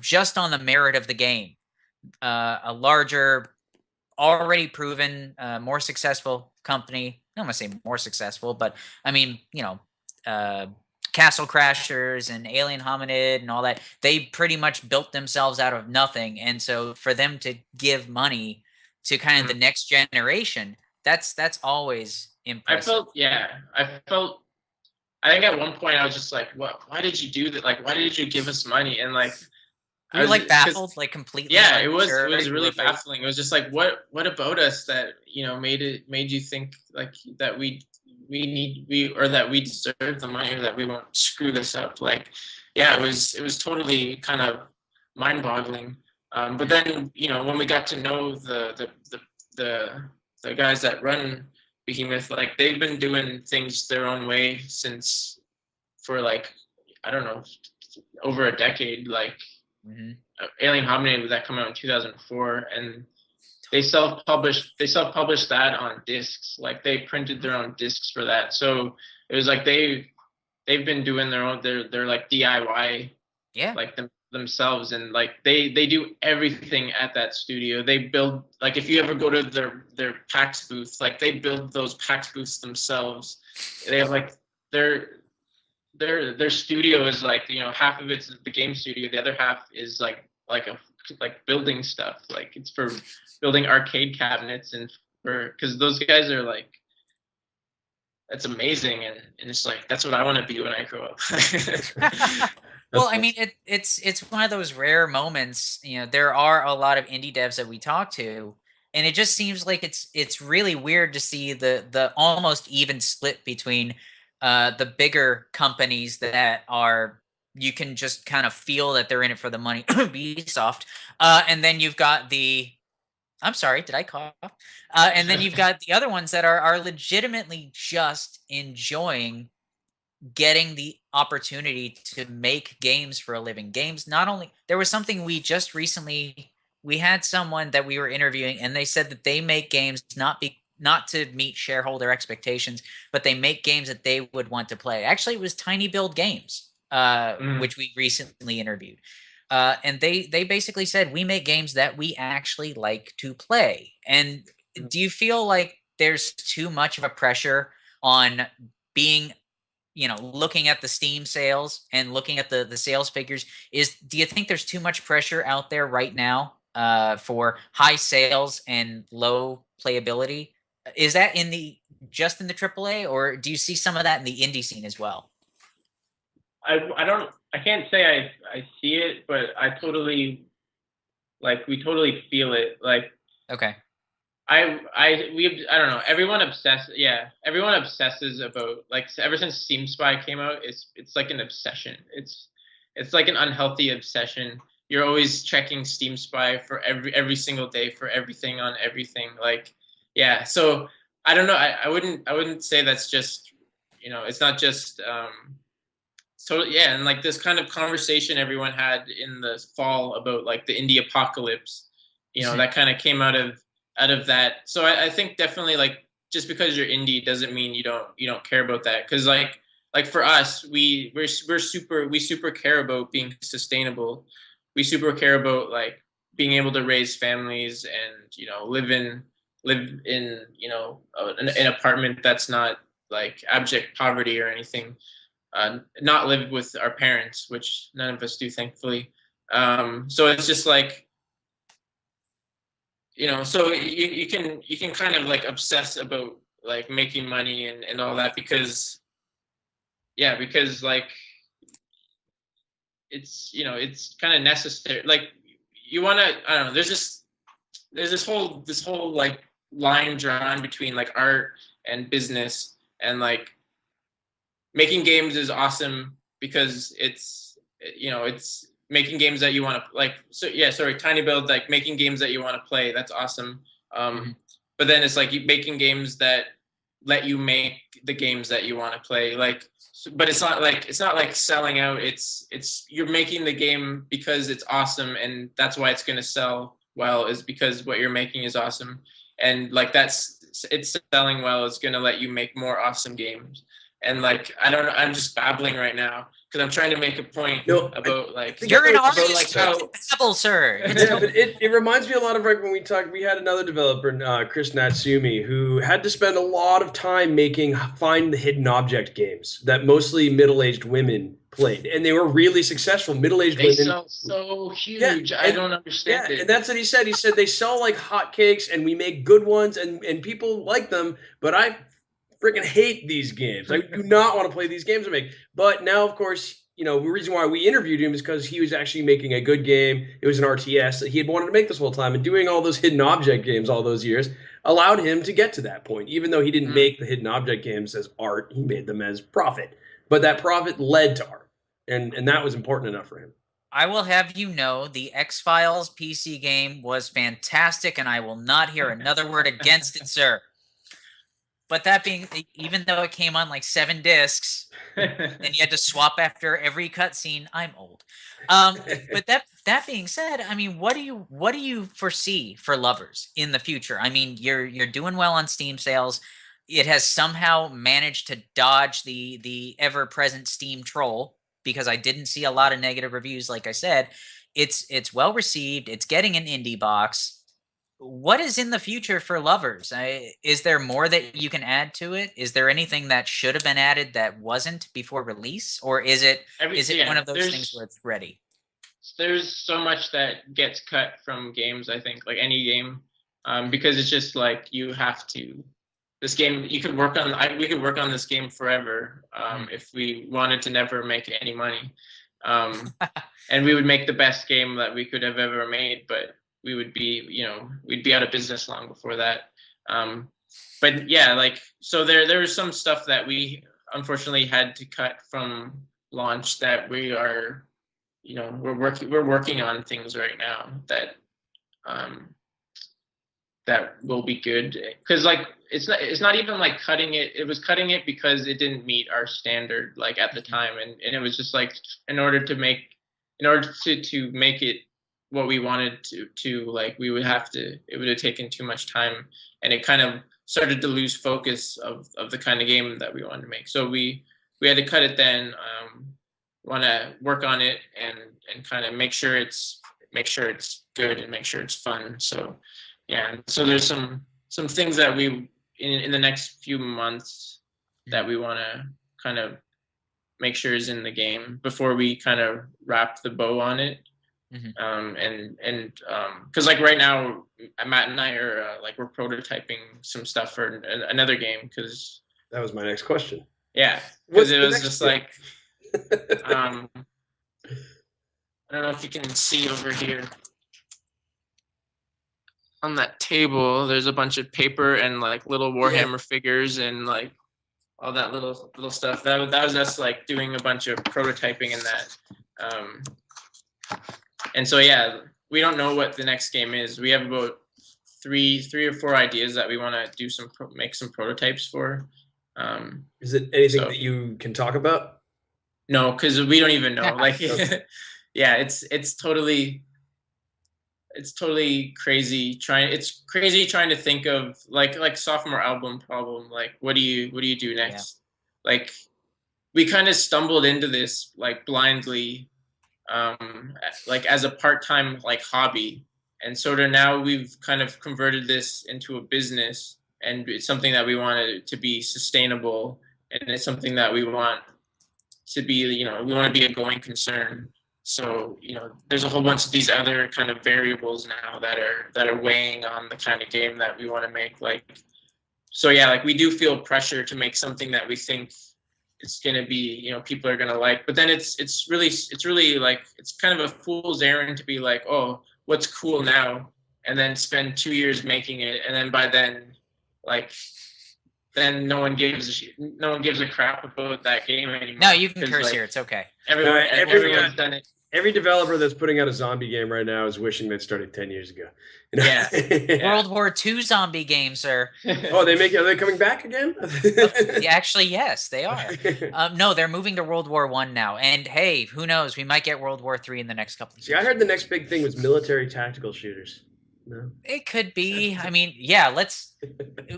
[SPEAKER 1] just on the merit of the game, a larger, already proven, more successful company. I don't want to say more successful, but I mean, you know, Castle Crashers and Alien Hominid and all that, they pretty much built themselves out of nothing, and so for them to give money to kind of the next generation, that's always impressive.
[SPEAKER 3] I think at one point I was just like, "What? Why did you do that? Like, why did you give us money?" And like,
[SPEAKER 1] were you like baffled, like completely?
[SPEAKER 3] Yeah,
[SPEAKER 1] it
[SPEAKER 3] was really baffling. It was just like, what about us that made you think like that we deserve the money, or that we won't screw this up? Like, yeah, it was totally kind of mind-boggling. But then when we got to know the guys that run Behemoth, like they've been doing things their own way for like, I don't know, over a decade. Like, Alien Hominid, that come out in 2004, and they self-published that on discs. Like they printed their own discs for that. So it was like they've been doing their own, they're like DIY, like themselves, and like they do everything at that studio. They build, like if you ever go to their PAX booth, like they build those PAX booths themselves. They have like their studio is like, half of it's the game studio, the other half is like building stuff. Like it's for building arcade cabinets, and because those guys are like, that's amazing, and it's like, that's what I want to be when I grow up.
[SPEAKER 1] Well, I mean, it's one of those rare moments. There are a lot of indie devs that we talk to, and it just seems like it's really weird to see the almost even split between the bigger companies that are, you can just kind of feel that they're in it for the money, Ubisoft, and then you've got I'm sorry, did I cough? And then you've got the other ones that are legitimately just enjoying getting the opportunity to make games for a living. Games, not only, there was something we just recently, we had someone that we were interviewing, and they said that they make games not to meet shareholder expectations, but they make games that they would want to play. Actually, it was Tiny Build Games, which we recently interviewed. And they basically said, we make games that we actually like to play. And do you feel like there's too much of a pressure on being, looking at the Steam sales and looking at the sales figures? Do you think there's too much pressure out there right now for high sales and low playability? Is that just in the AAA, or do you see some of that in the indie scene as well?
[SPEAKER 3] I can't say I see it, but we totally feel it. Like, okay. I don't know. Everyone obsesses about, like, ever since Steam Spy came out, it's like an obsession. It's like an unhealthy obsession. You're always checking Steam Spy for every single day for everything on everything. Like, yeah. So I don't know. I wouldn't say that's just, it's not just so yeah, and like this kind of conversation everyone had in the fall about like the indie apocalypse, that kind of came out of that. So I think definitely, like, just because you're indie doesn't mean you don't care about that. Because like for us, we super care about being sustainable. We super care about like being able to raise families and live in an apartment that's not like abject poverty or anything. Not live with our parents, which none of us do, thankfully. So it's just like, so you can kind of like obsess about like making money and all that, because like it's kind of necessary. Like, you want to, I don't know, there's this whole like line drawn between like art and business, and like making games is awesome because it's making games that you want to, like, so yeah, sorry, Tiny Build, like making games that you want to play, that's awesome. But then it's like making games that let you make the games that you want to play, like, but it's not like selling out. It's you're making the game because it's awesome, and that's why it's going to sell well, is because what you're making is awesome, and like it's selling well, it's going to let you make more awesome games. And like, I don't know, I'm just babbling right now because I'm trying to make a point about like,
[SPEAKER 1] you're an artist, like babble, sir.
[SPEAKER 2] Yeah, but it reminds me a lot of, like, when we had another developer, Chris Natsumi, who had to spend a lot of time making find the hidden object games that mostly middle-aged women played, and they were really successful. Middle-aged women,
[SPEAKER 3] sell so huge. Yeah, I don't understand it.
[SPEAKER 2] And that's what he said. He said they sell like hotcakes, and we make good ones, and people like them, but I freaking hate these games. I do not want to play these games I make. But now, of course, you know, the reason why we interviewed him is because he was actually making a good game. It was an RTS that he had wanted to make this whole time, and doing all those hidden object games all those years allowed him to get to that point. Even though he didn't make the hidden object games as art, he made them as profit. But that profit led to art, and that was important enough for him.
[SPEAKER 1] I will have you know the X-Files PC game was fantastic, and I will not hear another word against it, sir. But that being, even though it came on like 7 discs, and you had to swap after every cutscene, I'm old. But that being said, I mean, what do you foresee for Lovers in the future? I mean, you're doing well on Steam sales. It has somehow managed to dodge the ever-present Steam troll, because I didn't see a lot of negative reviews. Like I said, it's well received. It's getting an indie box. What is in the future for Lovers? Is there more that you can add to it? Is there anything that should have been added that wasn't before release, or is it one of those things where it's ready?
[SPEAKER 3] There's so much that gets cut from games, I think, like any game, because it's just like you have to. This game, we could work on this game forever if we wanted to never make any money, and we would make the best game that we could have ever made, but we would be, we'd be out of business long before that. But yeah, like, so there was some stuff that we unfortunately had to cut from launch that we are, we're working on things right now that that will be good, because like it's not even like cutting it. It was cutting it because it didn't meet our standard like at the time, and it was just like in order to make it what we wanted to like, it would have taken too much time, and it kind of started to lose focus of the kind of game that we wanted to make. So we had to cut it then, want to work on it and kind of make sure it's good and make sure it's fun. So yeah, so there's some things that we in the next few months that we want to kind of make sure is in the game before we kind of wrap the bow on it. Because like right now, Matt and I are like, we're prototyping some stuff for another game, because
[SPEAKER 2] that was my next question.
[SPEAKER 3] Yeah, because it was just like I don't know if you can see over here on that table. There's a bunch of paper and like little Warhammer figures and like all that little stuff. That was us like doing a bunch of prototyping in that. And so yeah, we don't know what the next game is. We have about three or four ideas that we want to make some prototypes for.
[SPEAKER 2] Is it anything that you can talk about?
[SPEAKER 3] No, because we don't even know. Like, yeah, it's totally crazy trying to think of like sophomore album problem. Like, what do you do next? Yeah. Like, we kind of stumbled into this like blindly, like as a part-time like hobby, and sort of now we've kind of converted this into a business, and it's something that we want to be sustainable, and it's something that we want to be, we want to be a going concern. So there's a whole bunch of these other kind of variables now that are weighing on the kind of game that we want to make. Like, so yeah, like we do feel pressure to make something that we think it's going to be, people are going to like, but then it's really like, it's kind of a fool's errand to be like, oh, what's cool now? And then spend 2 years making it. And then by then, like, then no one gives a crap about that game anymore.
[SPEAKER 1] No, you can curse here. It's okay.
[SPEAKER 3] Everyone's done it.
[SPEAKER 2] Every developer that's putting out a zombie game right now is wishing they'd started 10 years ago.
[SPEAKER 3] Yeah.
[SPEAKER 1] World War II zombie game, sir.
[SPEAKER 2] Oh, are they coming back again?
[SPEAKER 1] Actually, yes, they are. No, they're moving to World War I now. And hey, who knows? We might get World War III in the next couple of years.
[SPEAKER 2] See, I heard the next big thing was military tactical shooters. No?
[SPEAKER 1] It could be. I mean, yeah,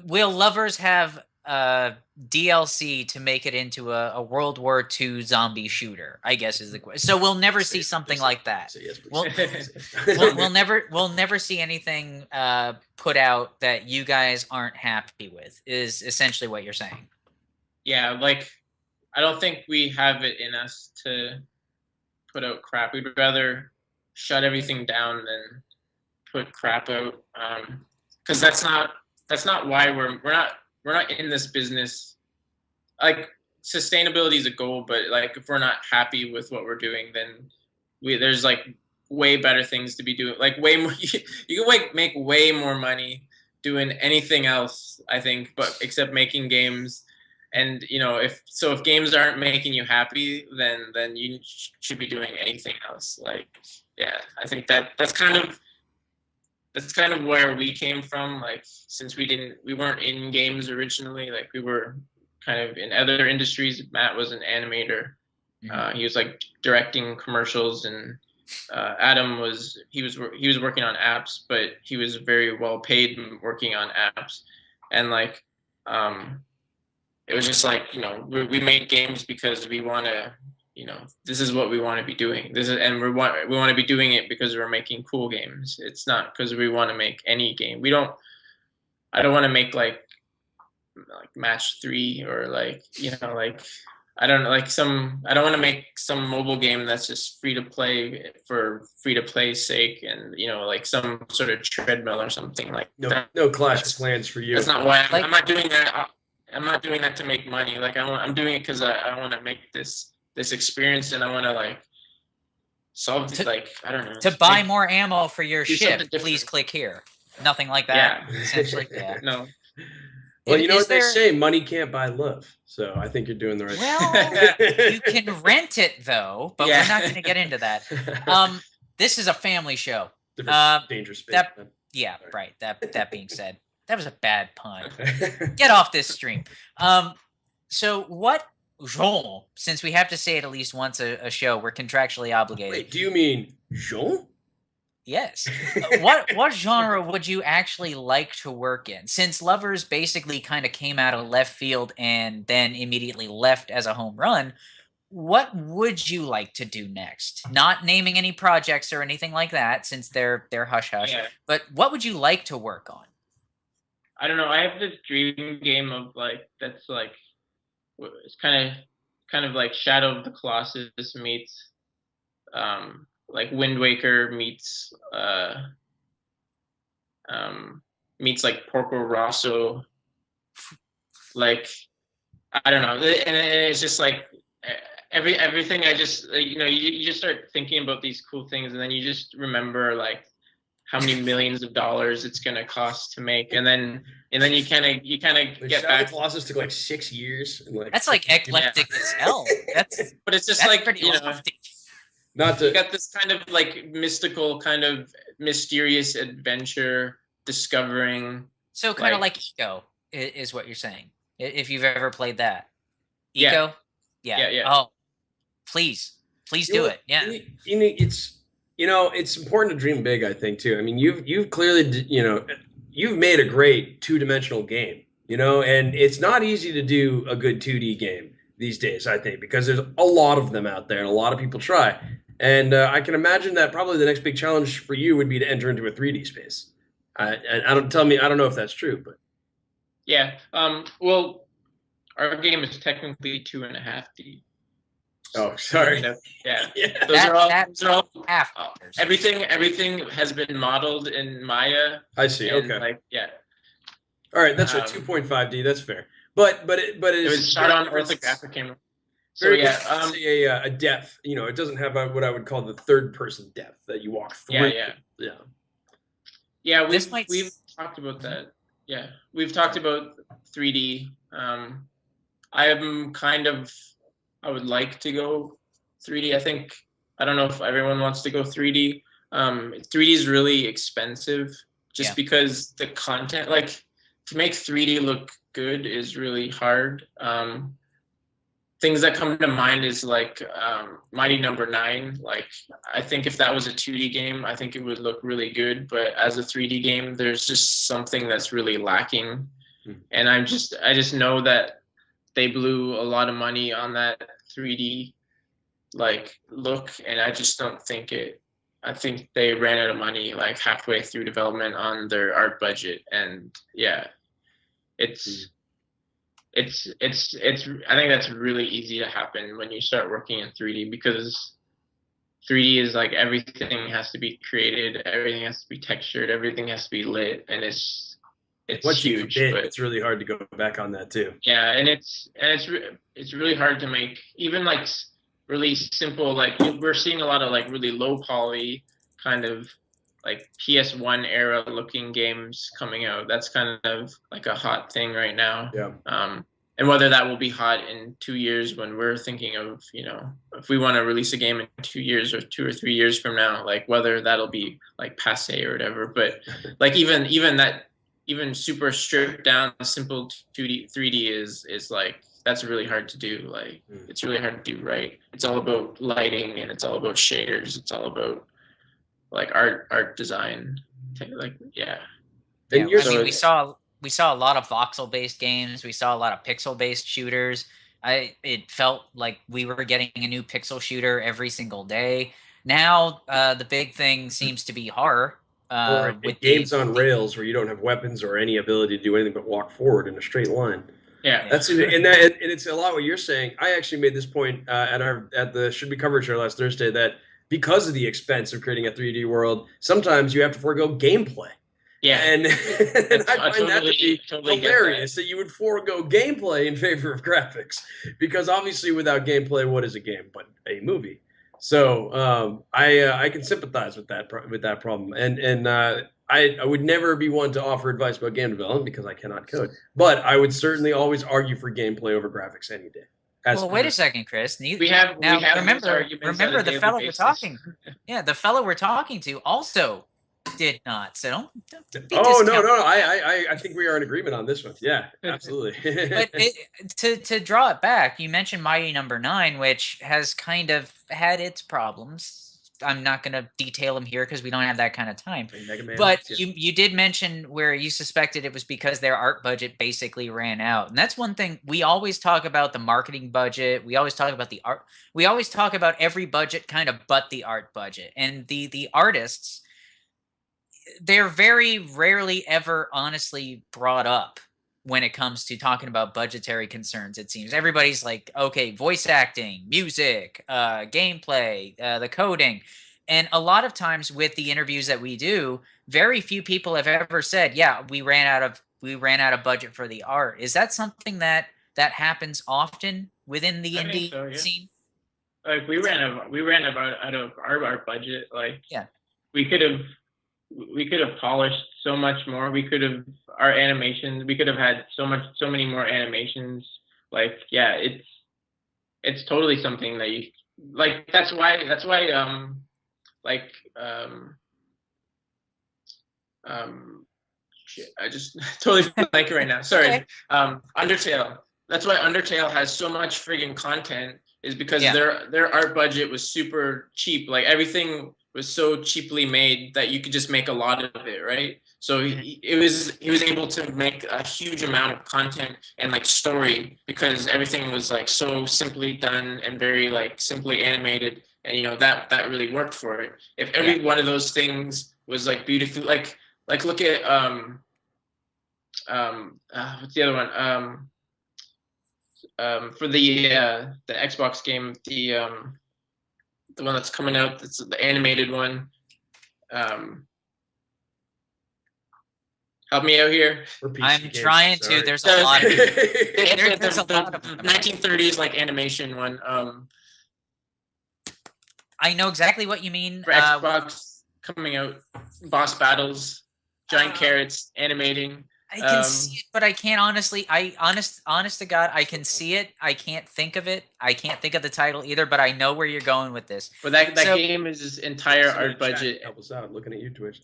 [SPEAKER 1] will Lovers have DLC to make it into a World War II zombie shooter, I guess is the question. So we'll never see something like that.
[SPEAKER 2] Yes,
[SPEAKER 1] we'll never see anything put out that you guys aren't happy with, is essentially what you're saying.
[SPEAKER 3] Yeah, like, I don't think we have it in us to put out crap. We'd rather shut everything down than put crap out, because that's not why we're not in this business like sustainability is a goal, but like if we're not happy with what we're doing, then there's like way better things to be doing. Like way more, you can make way more money doing anything else, I think, but except making games. And if games aren't making you happy, then you should be doing anything else. Like, yeah, I think that's kind of where we came from. Like, since we weren't in games originally, like we were kind of in other industries. Matt was an animator. He was like directing commercials, and Adam was working on apps, but he was very well paid working on apps. And like it was just like, we made games because we want to, this is what we want to be doing. And we want to be doing it because we're making cool games. It's not because we want to make any game. I don't want to make like match 3 or like, like, I don't know, like I don't want to make some mobile game that's just free to play for free to play sake, and like some sort of treadmill or something like that.
[SPEAKER 2] No Clash of Clans for you.
[SPEAKER 3] That's not why I'm not doing that. I'm not doing that to make money. Like I'm doing it because I want to make this experience, and I want to like solve like, I don't know.
[SPEAKER 1] To buy more ammo for your ship, please click here. Nothing like that. Yeah. Essentially, yeah.
[SPEAKER 3] No.
[SPEAKER 2] Well, what they say, money can't buy love. So I think you're doing the right
[SPEAKER 1] thing. Well, you can rent it though, but we're not going to get into that. This is a family show.
[SPEAKER 2] Dangerous space.
[SPEAKER 1] Yeah, right. That being said, that was a bad pun. Get off this stream. So what genre, since we have to say it at least once a show, we're contractually obligated.
[SPEAKER 2] Wait, do you mean genre?
[SPEAKER 1] Yes. What genre would you actually like to work in? Since Lovers basically kind of came out of left field and then immediately left as a home run, what would you like to do next? Not naming any projects or anything like that, since they're hush hush. Yeah. But what would you like to work on?
[SPEAKER 3] I don't know. I have this dream game of like that's like it's kind of like Shadow of the Colossus meets like Wind Waker meets like Porco Rosso. Like, I don't know, and it's just like everything. I just you just start thinking about these cool things, and then you just remember like how many millions of dollars it's gonna cost to make, and then you kind of get back.
[SPEAKER 2] Colossus took like 6 years.
[SPEAKER 1] That's like eclectic as hell.
[SPEAKER 3] But it's just like
[SPEAKER 2] Not to
[SPEAKER 3] you got this kind of like mystical, kind of mysterious adventure discovering.
[SPEAKER 1] So kind of like Eco is what you're saying. If you've ever played that. Eco? Yeah. Oh, please do it. Yeah.
[SPEAKER 2] It's important to dream big, I think, too. I mean, you've clearly, you've made a great 2-dimensional game, and it's not easy to do a good 2D game these days, I think, because there's a lot of them out there and a lot of people try. And I can imagine that probably the next big challenge for you would be to enter into a 3D space. I don't know if that's true, but
[SPEAKER 3] yeah. Well, our game is technically 2.5D.
[SPEAKER 2] Oh, sorry.
[SPEAKER 3] Yeah. Those are all
[SPEAKER 1] half.
[SPEAKER 3] Everything has been modeled in Maya.
[SPEAKER 2] I see. Okay.
[SPEAKER 3] Like, yeah.
[SPEAKER 2] All right, that's right. 2.5D. That's fair. But it
[SPEAKER 3] was shot on orthographic camera. So
[SPEAKER 2] yeah, a depth. It doesn't have what I would call the third-person depth that you walk through.
[SPEAKER 3] Yeah. We've talked about that. Yeah, we've talked about 3D. I would like to go 3D. I don't know if everyone wants to go 3D. 3D is really expensive just because the content, like to make 3D look good is really hard. Things that come to mind is like Mighty Number 9. Like, I think if that was a 2D game, I think it would look really good. But as a 3D game, there's just something that's really lacking. And I just know that they blew a lot of money on that 3D like look, and I just don't think it. I think they ran out of money like halfway through development on their art budget, and yeah, it's. I think that's really easy to happen when you start working in 3D, because 3D is like everything has to be created, everything has to be textured, everything has to be lit, and it's it's
[SPEAKER 2] once you
[SPEAKER 3] huge.
[SPEAKER 2] commit,
[SPEAKER 3] But
[SPEAKER 2] it's really hard to go back on that too.
[SPEAKER 3] yeah, and it's really hard to make even like really simple, like we're seeing a lot of like really low poly kind of like PS1 era looking games coming out. That's kind of like a hot thing right now.
[SPEAKER 2] Yeah.
[SPEAKER 3] And whether that will be hot in 2 years when we're thinking of, you know, if we want to release a game in 2 years or 2 or 3 years from now, like whether that'll be like passe or whatever. But like even super stripped down simple 2D 3D is like that's really hard to do. Like it's really hard to do right. It's all about lighting and it's all about shaders. It's all about like art design. Like yeah.
[SPEAKER 2] And
[SPEAKER 1] I mean, we saw a lot of voxel based games. We saw a lot of pixel based shooters. It felt like we were getting a new pixel shooter every single day. Now the big thing seems to be horror.
[SPEAKER 2] Or
[SPEAKER 1] With
[SPEAKER 2] games on rails where you don't have weapons or any ability to do anything but walk forward in a straight line.
[SPEAKER 3] Yeah,
[SPEAKER 2] that's and it's a lot what you're saying. I actually made this point at the Should Be Covered show last Thursday that because of the expense of creating a 3D world, sometimes you have to forego gameplay.
[SPEAKER 3] Yeah,
[SPEAKER 2] and I find that to be hilarious that you would forego gameplay in favor of graphics, because obviously without gameplay, what is a game but a movie? So I can sympathize with that problem, and I would never be one to offer advice about game development because I cannot code, but I would certainly always argue for gamelplay over graphics any day.
[SPEAKER 1] Well, wait a second, Chris.
[SPEAKER 3] We have
[SPEAKER 1] remember the fellow we're talking. Yeah, the fellow we're talking to also did not. So don't be
[SPEAKER 2] no. I think we are in agreement on this one. Yeah, absolutely.
[SPEAKER 1] But to draw it back, you mentioned Mighty Number 9, which has kind of had its problems. I'm not going to detail them here because we don't have that kind of time. But you did mention where you suspected it was because their art budget basically ran out. And that's one thing. We always talk about the marketing budget. We always talk about the art. We always talk about every budget kind of but the art budget. And the artists, they're very rarely ever honestly brought up when it comes to talking about budgetary concerns. It seems everybody's like, okay, voice acting, music, gameplay, the coding. And a lot of times with the interviews that we do, very few people have ever said, yeah, we ran out of budget for the art. Is that something that happens often within the indie scene?
[SPEAKER 3] Like we ran out of our art budget. Like
[SPEAKER 1] yeah,
[SPEAKER 3] we could have polished so much more. We could have our animations. We could have had so many more animations. Like yeah, it's totally something that you like. That's why shit, I just totally blank right now. Sorry. Okay. Undertale. That's why Undertale has so much friggin' content, is because their art budget was super cheap. Like everything was so cheaply made that you could just make a lot of it, right? So he was able to make a huge amount of content and like story because everything was like so simply done and very like simply animated, and you know that really worked for it. If every one of those things was like beautiful, like look at what's the other one? For the Xbox game, the one that's coming out, that's the animated one. Help me out here.
[SPEAKER 1] I'm trying to. There's a lot of
[SPEAKER 3] there's a lot of 1930s like animation one.
[SPEAKER 1] I know exactly what you mean.
[SPEAKER 3] For Xbox coming out, boss battles, giant carrots, animating.
[SPEAKER 1] I can see it, but I can't honestly. Honest to God, I can see it. I can't think of it. I can't think of the title either, but I know where you're going with this.
[SPEAKER 3] But that game is his entire art budget.
[SPEAKER 2] Help us out. Looking at you, Twitch.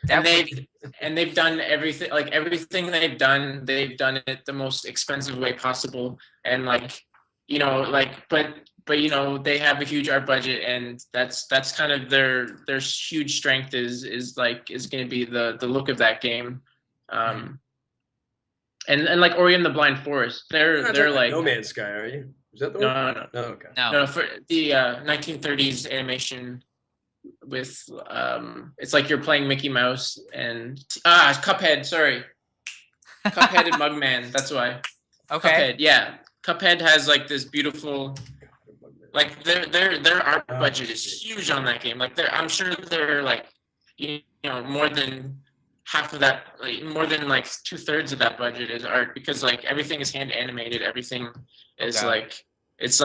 [SPEAKER 3] And they've done everything. Like everything they've done it the most expensive way possible. And like, you know, like, but you know, they have a huge art budget, and that's kind of their huge strength is going to be the look of that game. And like Ori and the Blind Forest, they're like
[SPEAKER 2] No Man's Sky, are you? Is that the one?
[SPEAKER 3] No.
[SPEAKER 2] Okay.
[SPEAKER 3] No, for the 1930s animation with it's like you're playing Mickey Mouse and Cuphead. Sorry, Cuphead and Mugman. That's why.
[SPEAKER 1] Okay.
[SPEAKER 3] Cuphead, yeah. Cuphead has like this beautiful, like their art budget is huge on that game. Like I'm sure they're like, you know, more than half of that, like more than like 2/3 of that budget is art, because like everything is hand animated. Everything is like it's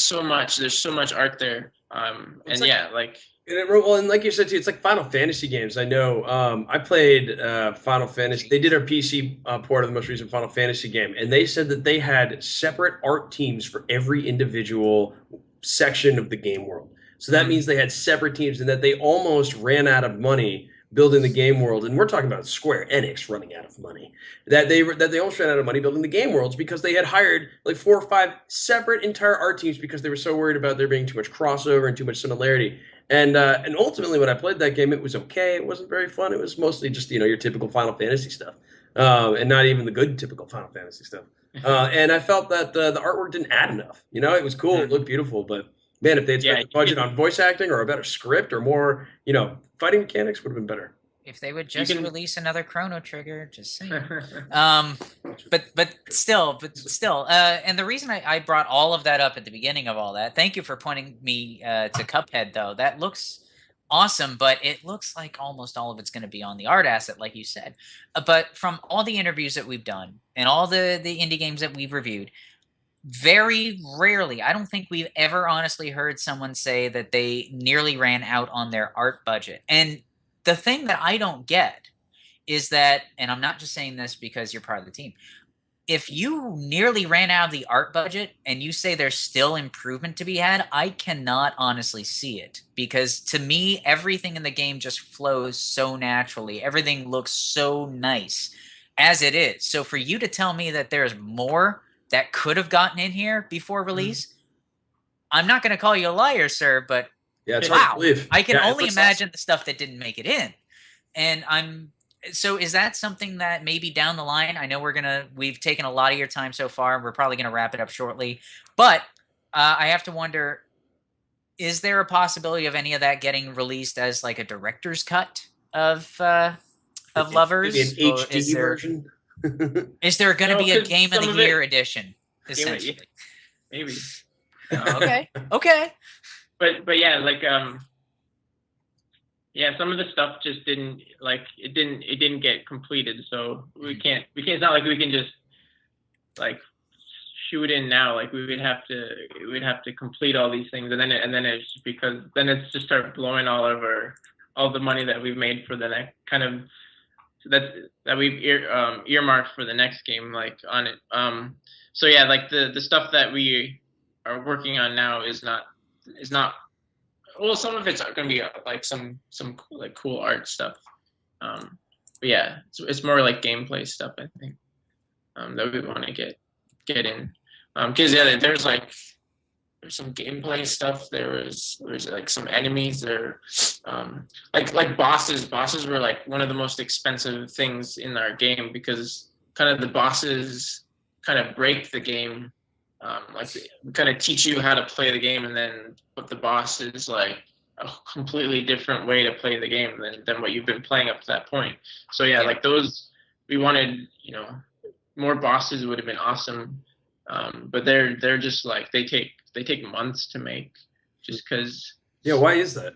[SPEAKER 3] so much. There's so much art there. And
[SPEAKER 2] like,
[SPEAKER 3] yeah, like.
[SPEAKER 2] And like you said too, it's like Final Fantasy games. I know. I played Final Fantasy. They did a PC port of the most recent Final Fantasy game, and they said that they had separate art teams for every individual section of the game world. So that means they had separate teams, and that they almost ran out of money building the game world. And we're talking about Square Enix running out of money. That they almost ran out of money building the game worlds because they had hired like 4 or 5 separate entire art teams because they were so worried about there being too much crossover and too much similarity. And ultimately, when I played that game, it was okay. It wasn't very fun. It was mostly just your typical Final Fantasy stuff, and not even the good typical Final Fantasy stuff. And I felt that the artwork didn't add enough. It was cool. It looked beautiful, but man, if they'd spent the budget on voice acting or a better script or more, fighting mechanics would have been better.
[SPEAKER 1] If they would just release another Chrono Trigger, just saying. But still, and the reason I brought all of that up at the beginning of all that, thank you for pointing me to Cuphead, though. That looks awesome, but it looks like almost all of it's going to be on the art asset, like you said. But from all the interviews that we've done and all the indie games that we've reviewed, very rarely, I don't think we've ever honestly heard someone say that they nearly ran out on their art budget. And the thing that I don't get is that, and I'm not just saying this because you're part of the team, if you nearly ran out of the art budget and you say there's still improvement to be had, I cannot honestly see it. Because to me, everything in the game just flows so naturally. Everything looks so nice as it is. So for you to tell me that there's more that could have gotten in here before release, I'm not going to call you a liar, sir, but
[SPEAKER 2] yeah, it's hard to believe.
[SPEAKER 1] I can only imagine the stuff that didn't make it in. And so is that something that maybe down the line, I know we've taken a lot of your time so far. We're probably going to wrap it up shortly, but I have to wonder, is there a possibility of any of that getting released as like a director's cut of Lovers?
[SPEAKER 2] Maybe an HD version?
[SPEAKER 1] Is there going to be a Game of the Year edition, essentially?
[SPEAKER 3] Maybe.
[SPEAKER 1] Okay.
[SPEAKER 3] But yeah, like some of the stuff just didn't get completed, so we can't. It's not like we can just like shoot in now. Like we'd have to complete all these things, and then it's just because then it's just start blowing all the money that we've made for the next kind of that we've earmarked for the next game, like on it. So yeah, like the stuff that we are working on now is not. Well, some of it's going to be like some like cool art stuff. But yeah, it's more like gameplay stuff, I think, that we want to get in. Because there's some gameplay stuff. There's like some enemies. There, like bosses. Bosses were like one of the most expensive things in our game because kind of the bosses kind of break the game. Like kind of teach you how to play the game, and then but the boss is like a completely different way to play the game than what you've been playing up to that point. So yeah, like those, we wanted, more bosses would have been awesome, but they're just like they take months to make, just because.
[SPEAKER 2] Yeah, why is that?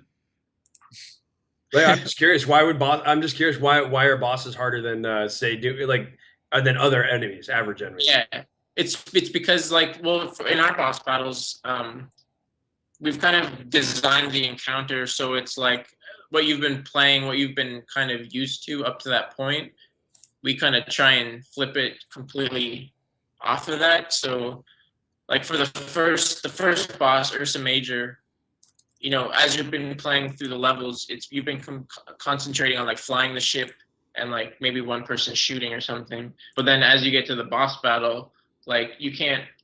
[SPEAKER 2] Like, I'm just curious. Why are bosses harder than than other enemies, average enemies?
[SPEAKER 3] Yeah. It's because in our boss battles, we've kind of designed the encounter so it's like what you've been playing, what you've been kind of used to up to that point. We kind of try and flip it completely off of that. So, like for the first boss, Ursa Major, as you've been playing through the levels, you've been concentrating on like flying the ship and like maybe one person shooting or something. But then as you get to the boss battle, like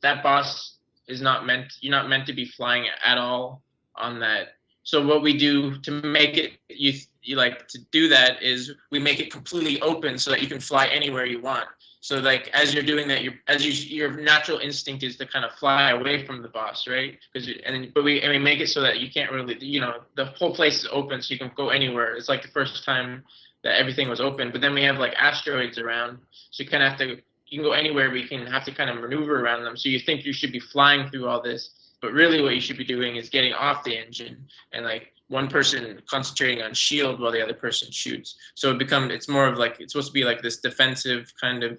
[SPEAKER 3] that boss is you're not meant to be flying at all on that. So what we do to make it, you like to do that is we make it completely open so that you can fly anywhere you want. So like as you're doing that, your natural instinct is to kind of fly away from the boss, right? But we make it so that you can't really, the whole place is open so you can go anywhere. It's like the first time that everything was open. But then we have like asteroids around, so you kind of have to. You can go anywhere, but you can have to kind of maneuver around them. So you think you should be flying through all this, but really what you should be doing is getting off the engine and like one person concentrating on shield while the other person shoots. So it's more of like, it's supposed to be like this defensive kind of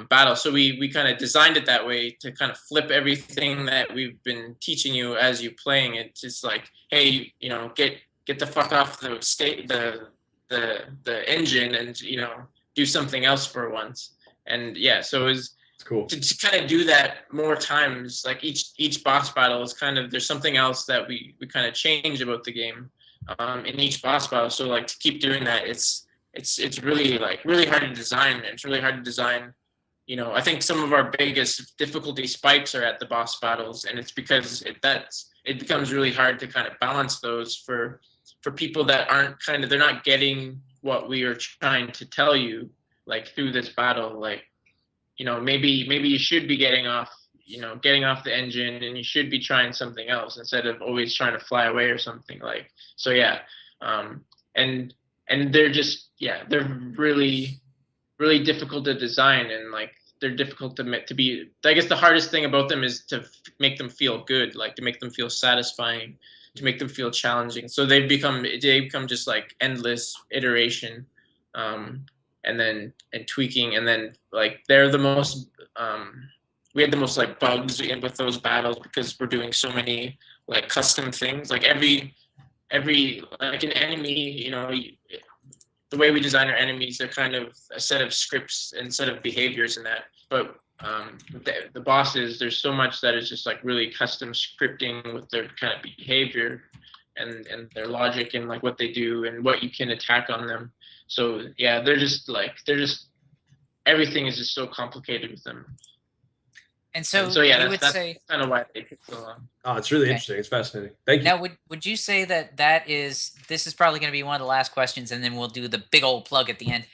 [SPEAKER 3] battle. So we kind of designed it that way to kind of flip everything that we've been teaching you as you playing it. Just like, hey, you know, get the fuck off the the engine and, you know, do something else for once. And yeah, so it's
[SPEAKER 2] cool
[SPEAKER 3] to kind of do that more times. Like each boss battle is kind of, there's something else that we kind of change about the game in each boss battle. So like to keep doing that, it's really like really hard to design. It's really hard to design. You know, I think some of our biggest difficulty spikes are at the boss battles, and it's because it becomes really hard to kind of balance those for people that aren't kind of, they're not getting what we are trying to tell you, like through this battle. Like, you know, maybe you should be getting off the engine, and you should be trying something else instead of always trying to fly away or something. Like, so yeah, and they're just, yeah, they're really difficult to design, and like they're difficult to be. I guess the hardest thing about them is to make them feel good, like to make them feel satisfying, to make them feel challenging. So they become just like endless iteration, and tweaking, and then like they're the most. We had the most like bugs with those battles because we're doing so many like custom things. Like every like an enemy, you know. The way we design our enemies are kind of a set of scripts and set of behaviors in that. But the bosses, there's so much that is just like really custom scripting with their kind of behavior and their logic and like what they do and what you can attack on them. So yeah, they're just everything is just so complicated with them.
[SPEAKER 1] And so
[SPEAKER 3] yeah,
[SPEAKER 1] you would say
[SPEAKER 3] kind of why they took so long.
[SPEAKER 2] Oh, it's really interesting. It's fascinating. Thank you.
[SPEAKER 1] Now, would you say that this is probably going to be one of the last questions, and then we'll do the big old plug at the end.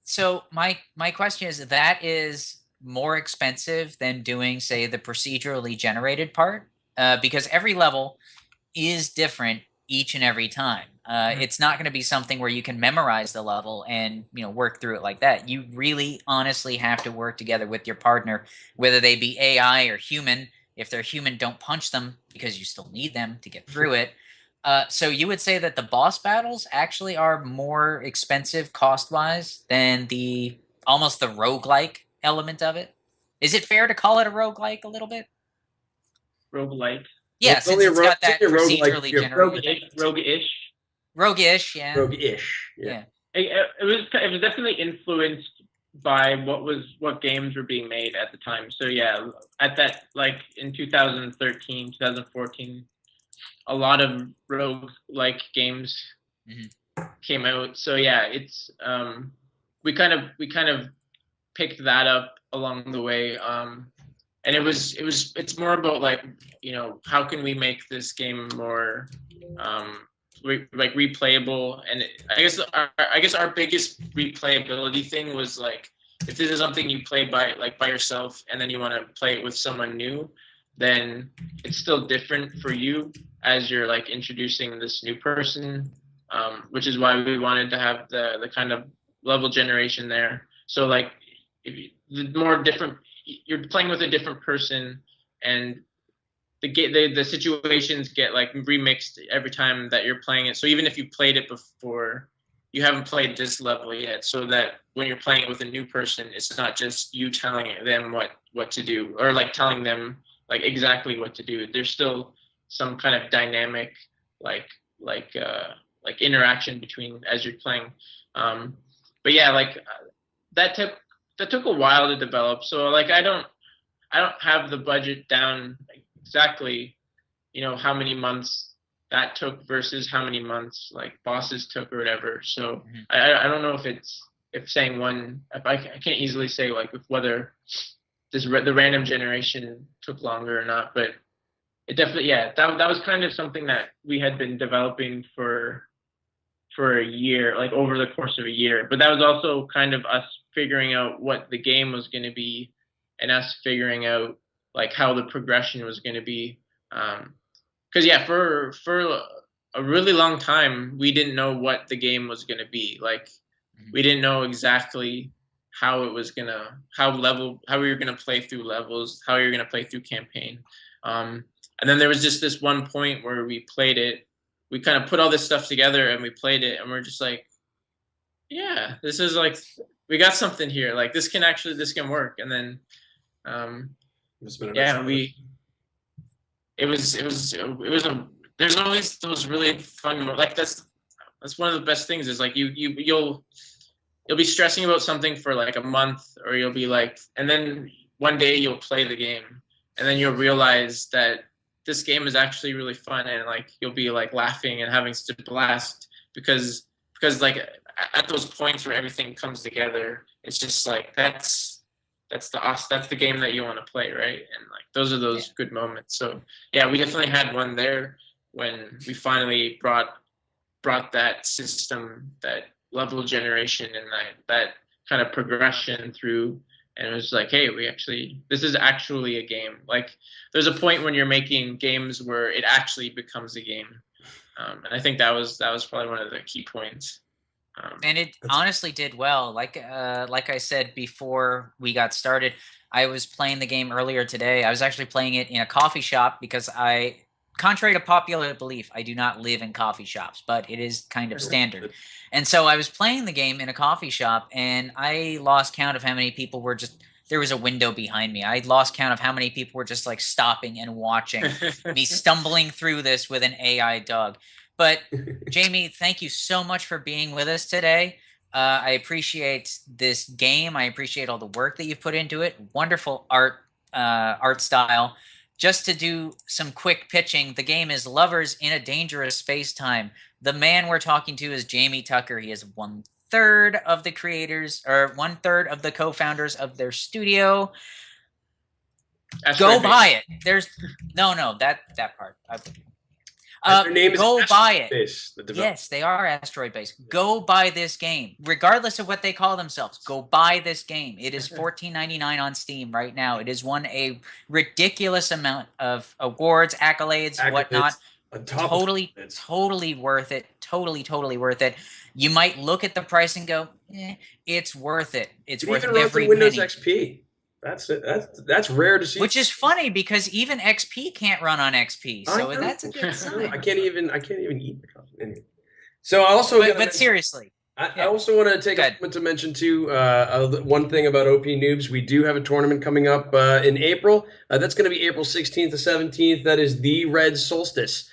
[SPEAKER 1] So my question is, that is more expensive than doing, say, the procedurally generated part, because every level is different each and every time. It's not going to be something where you can memorize the level and, you know, work through it like that. You really honestly have to work together with your partner, whether they be AI or human. If they're human, don't punch them because you still need them to get through it. So you would say that the boss battles actually are more expensive cost-wise than almost the roguelike element of it? Is it fair to call it a roguelike a little bit?
[SPEAKER 3] Roguelike?
[SPEAKER 1] Yeah, since it's got that procedurally generated.
[SPEAKER 3] Rogue-ish.
[SPEAKER 1] Rogue-ish, yeah.
[SPEAKER 2] Rogue-ish, yeah.
[SPEAKER 3] It was definitely influenced by what games were being made at the time. So yeah, at that, like in 2013, 2014, a lot of rogue-like games came out. So yeah, it's we kind of picked that up along the way. And it's more about like, you know, how can we make this game more like replayable? And I guess our biggest replayability thing was like, if this is something you play by yourself and then you want to play it with someone new, then it's still different for you as you're like introducing this new person, which is why we wanted to have the kind of level generation there. So like, the more different, you're playing with a different person, and the situations get like remixed every time that you're playing it. So even if you played it before, you haven't played this level yet, so that when you're playing it with a new person, it's not just you telling them what to do, or like telling them like exactly what to do. There's still some kind of dynamic like interaction between as you're playing. But yeah, like that took a while to develop. So like I don't have the budget down exactly, you know, how many months that took versus how many months like bosses took or whatever. So I don't know if I can't easily say like whether the random generation took longer or not, but it definitely, yeah, that was kind of something that we had been developing for a year, like over the course of a year. But that was also kind of us figuring out what the game was going to be, and us figuring out like how the progression was going to be. Because yeah, for a really long time, we didn't know what the game was going to be. Like, we didn't know exactly how it was how we were gonna play through levels, how we were gonna play through campaign. And then there was just this one point where we played it, we kind of put all this stuff together and we played it, and we're just like, yeah, this is like, we got something here. Like this can work. And then, yeah, there's always those really fun, like that's one of the best things is like you'll be stressing about something for like a month, or you'll be like, and then one day you'll play the game, and then you'll realize that this game is actually really fun, and like you'll be like laughing and having such a blast because like at those points where everything comes together, it's just like that's the game that you want to play, right? And like those are those good moments. So yeah, we definitely had one there when we finally brought that system, that level generation, and that kind of progression through. And it was like, hey, this is actually a game. Like there's a point when you're making games where it actually becomes a game. And I think that was probably one of the key points.
[SPEAKER 1] And it honestly did well. Like I said before we got started, I was playing the game earlier today. I was actually playing it in a coffee shop because contrary to popular belief, I do not live in coffee shops, but it is kind of standard. And so I was playing the game in a coffee shop, and I lost count of how many people were there was a window behind me. I lost count of how many people were just like stopping and watching me stumbling through this with an AI dog. But Jamie, thank you so much for being with us today. I appreciate this game. I appreciate all the work that you've put into it. Wonderful art style. Just to do some quick pitching, the game is Lovers in a Dangerous Space-Time. The man we're talking to is Jamie Tucker. He is 1/3 of the creators, or 1/3 of the co-founders of their studio. Go buy it. There's that part.
[SPEAKER 2] Their name
[SPEAKER 1] go
[SPEAKER 2] is
[SPEAKER 1] buy it.
[SPEAKER 2] Base,
[SPEAKER 1] Yes, they are Asteroid Base. Go buy this game, regardless of what they call themselves. Go buy this game. It is $14.99 on Steam right now. It has won a ridiculous amount of awards, accolades, whatnot. Totally worth it. Totally worth it. You might look at the price and go, it's worth it. It's worth every
[SPEAKER 2] Windows
[SPEAKER 1] penny.
[SPEAKER 2] XP. That's it. That's rare to see.
[SPEAKER 1] Which is funny because even XP can't run on XP, so that's a good sign.
[SPEAKER 2] I can't even eat the coffee. Anyway. So I also,
[SPEAKER 1] but seriously,
[SPEAKER 2] I also want to take a moment to mention too one thing about OPNoobs. We do have a tournament coming up in April. That's going to be April 16th to 17th. That is the Red Solstice.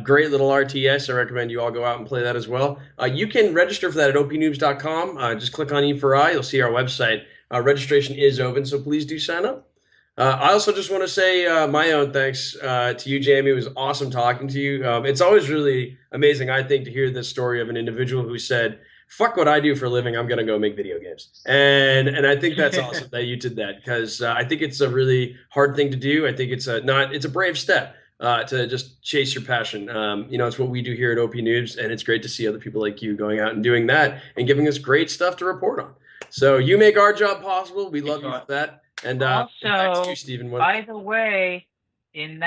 [SPEAKER 2] Great little RTS. I recommend you all go out and play that as well. You can register for that at opnoobs.com. Just click on E4I. You'll see our website. Registration is open, so please do sign up. I also just want to say my own thanks to you, Jamie. It was awesome talking to you. It's always really amazing, I think, to hear the story of an individual who said, fuck what I do for a living, I'm going to go make video games. And I think that's awesome that you did that, because I think it's a really hard thing to do. I think it's a brave step to just chase your passion. It's what we do here at OPNoobs, and it's great to see other people like you going out and doing that and giving us great stuff to report on. So you make our job possible. We love you for that. And
[SPEAKER 1] also,
[SPEAKER 2] you, Stephen,
[SPEAKER 1] by the way, on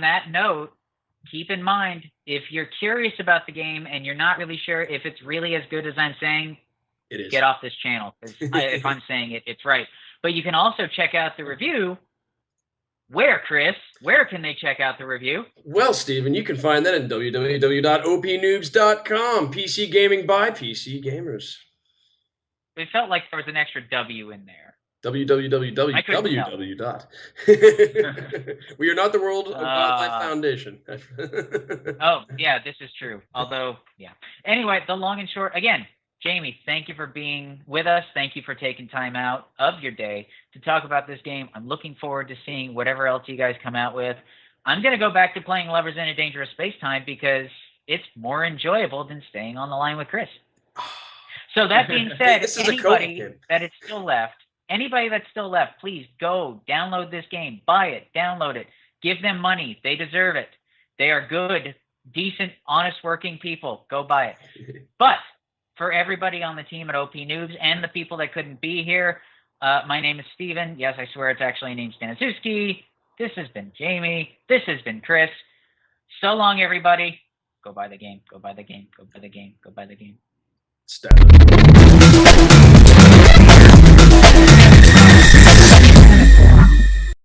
[SPEAKER 1] that note, keep in mind, if you're curious about the game and you're not really sure if it's really as good as I'm saying,
[SPEAKER 2] it is.
[SPEAKER 1] Get off this channel. If I'm saying it, it's right. But you can also check out the review. Where, Chris? Where can they check out the review?
[SPEAKER 2] Well, Stephen, you can find that at www.opnoobs.com. PC gaming by PC gamers.
[SPEAKER 1] It felt like there was an extra W in there.
[SPEAKER 2] www. We are not the World Wildlife Foundation.
[SPEAKER 1] Oh, yeah, this is true. Although, yeah. Anyway, the long and short, again, Jamie, thank you for being with us. Thank you for taking time out of your day to talk about this game. I'm looking forward to seeing whatever else you guys come out with. I'm going to go back to playing Lovers in a Dangerous Space-Time because it's more enjoyable than staying on the line with Chris. So that being said, anybody that's still left, please go download this game, buy it, download it, give them money. They deserve it. They are good, decent, honest working people. Go buy it. But for everybody on the team at OPNoobs and the people that couldn't be here, my name is Steven. Yes, I swear it's actually named Stanisuski. This has been Jamie. This has been Chris. So long, everybody. Go buy the game. Go buy the game. Go buy the game. Go buy the game.
[SPEAKER 2] Stop.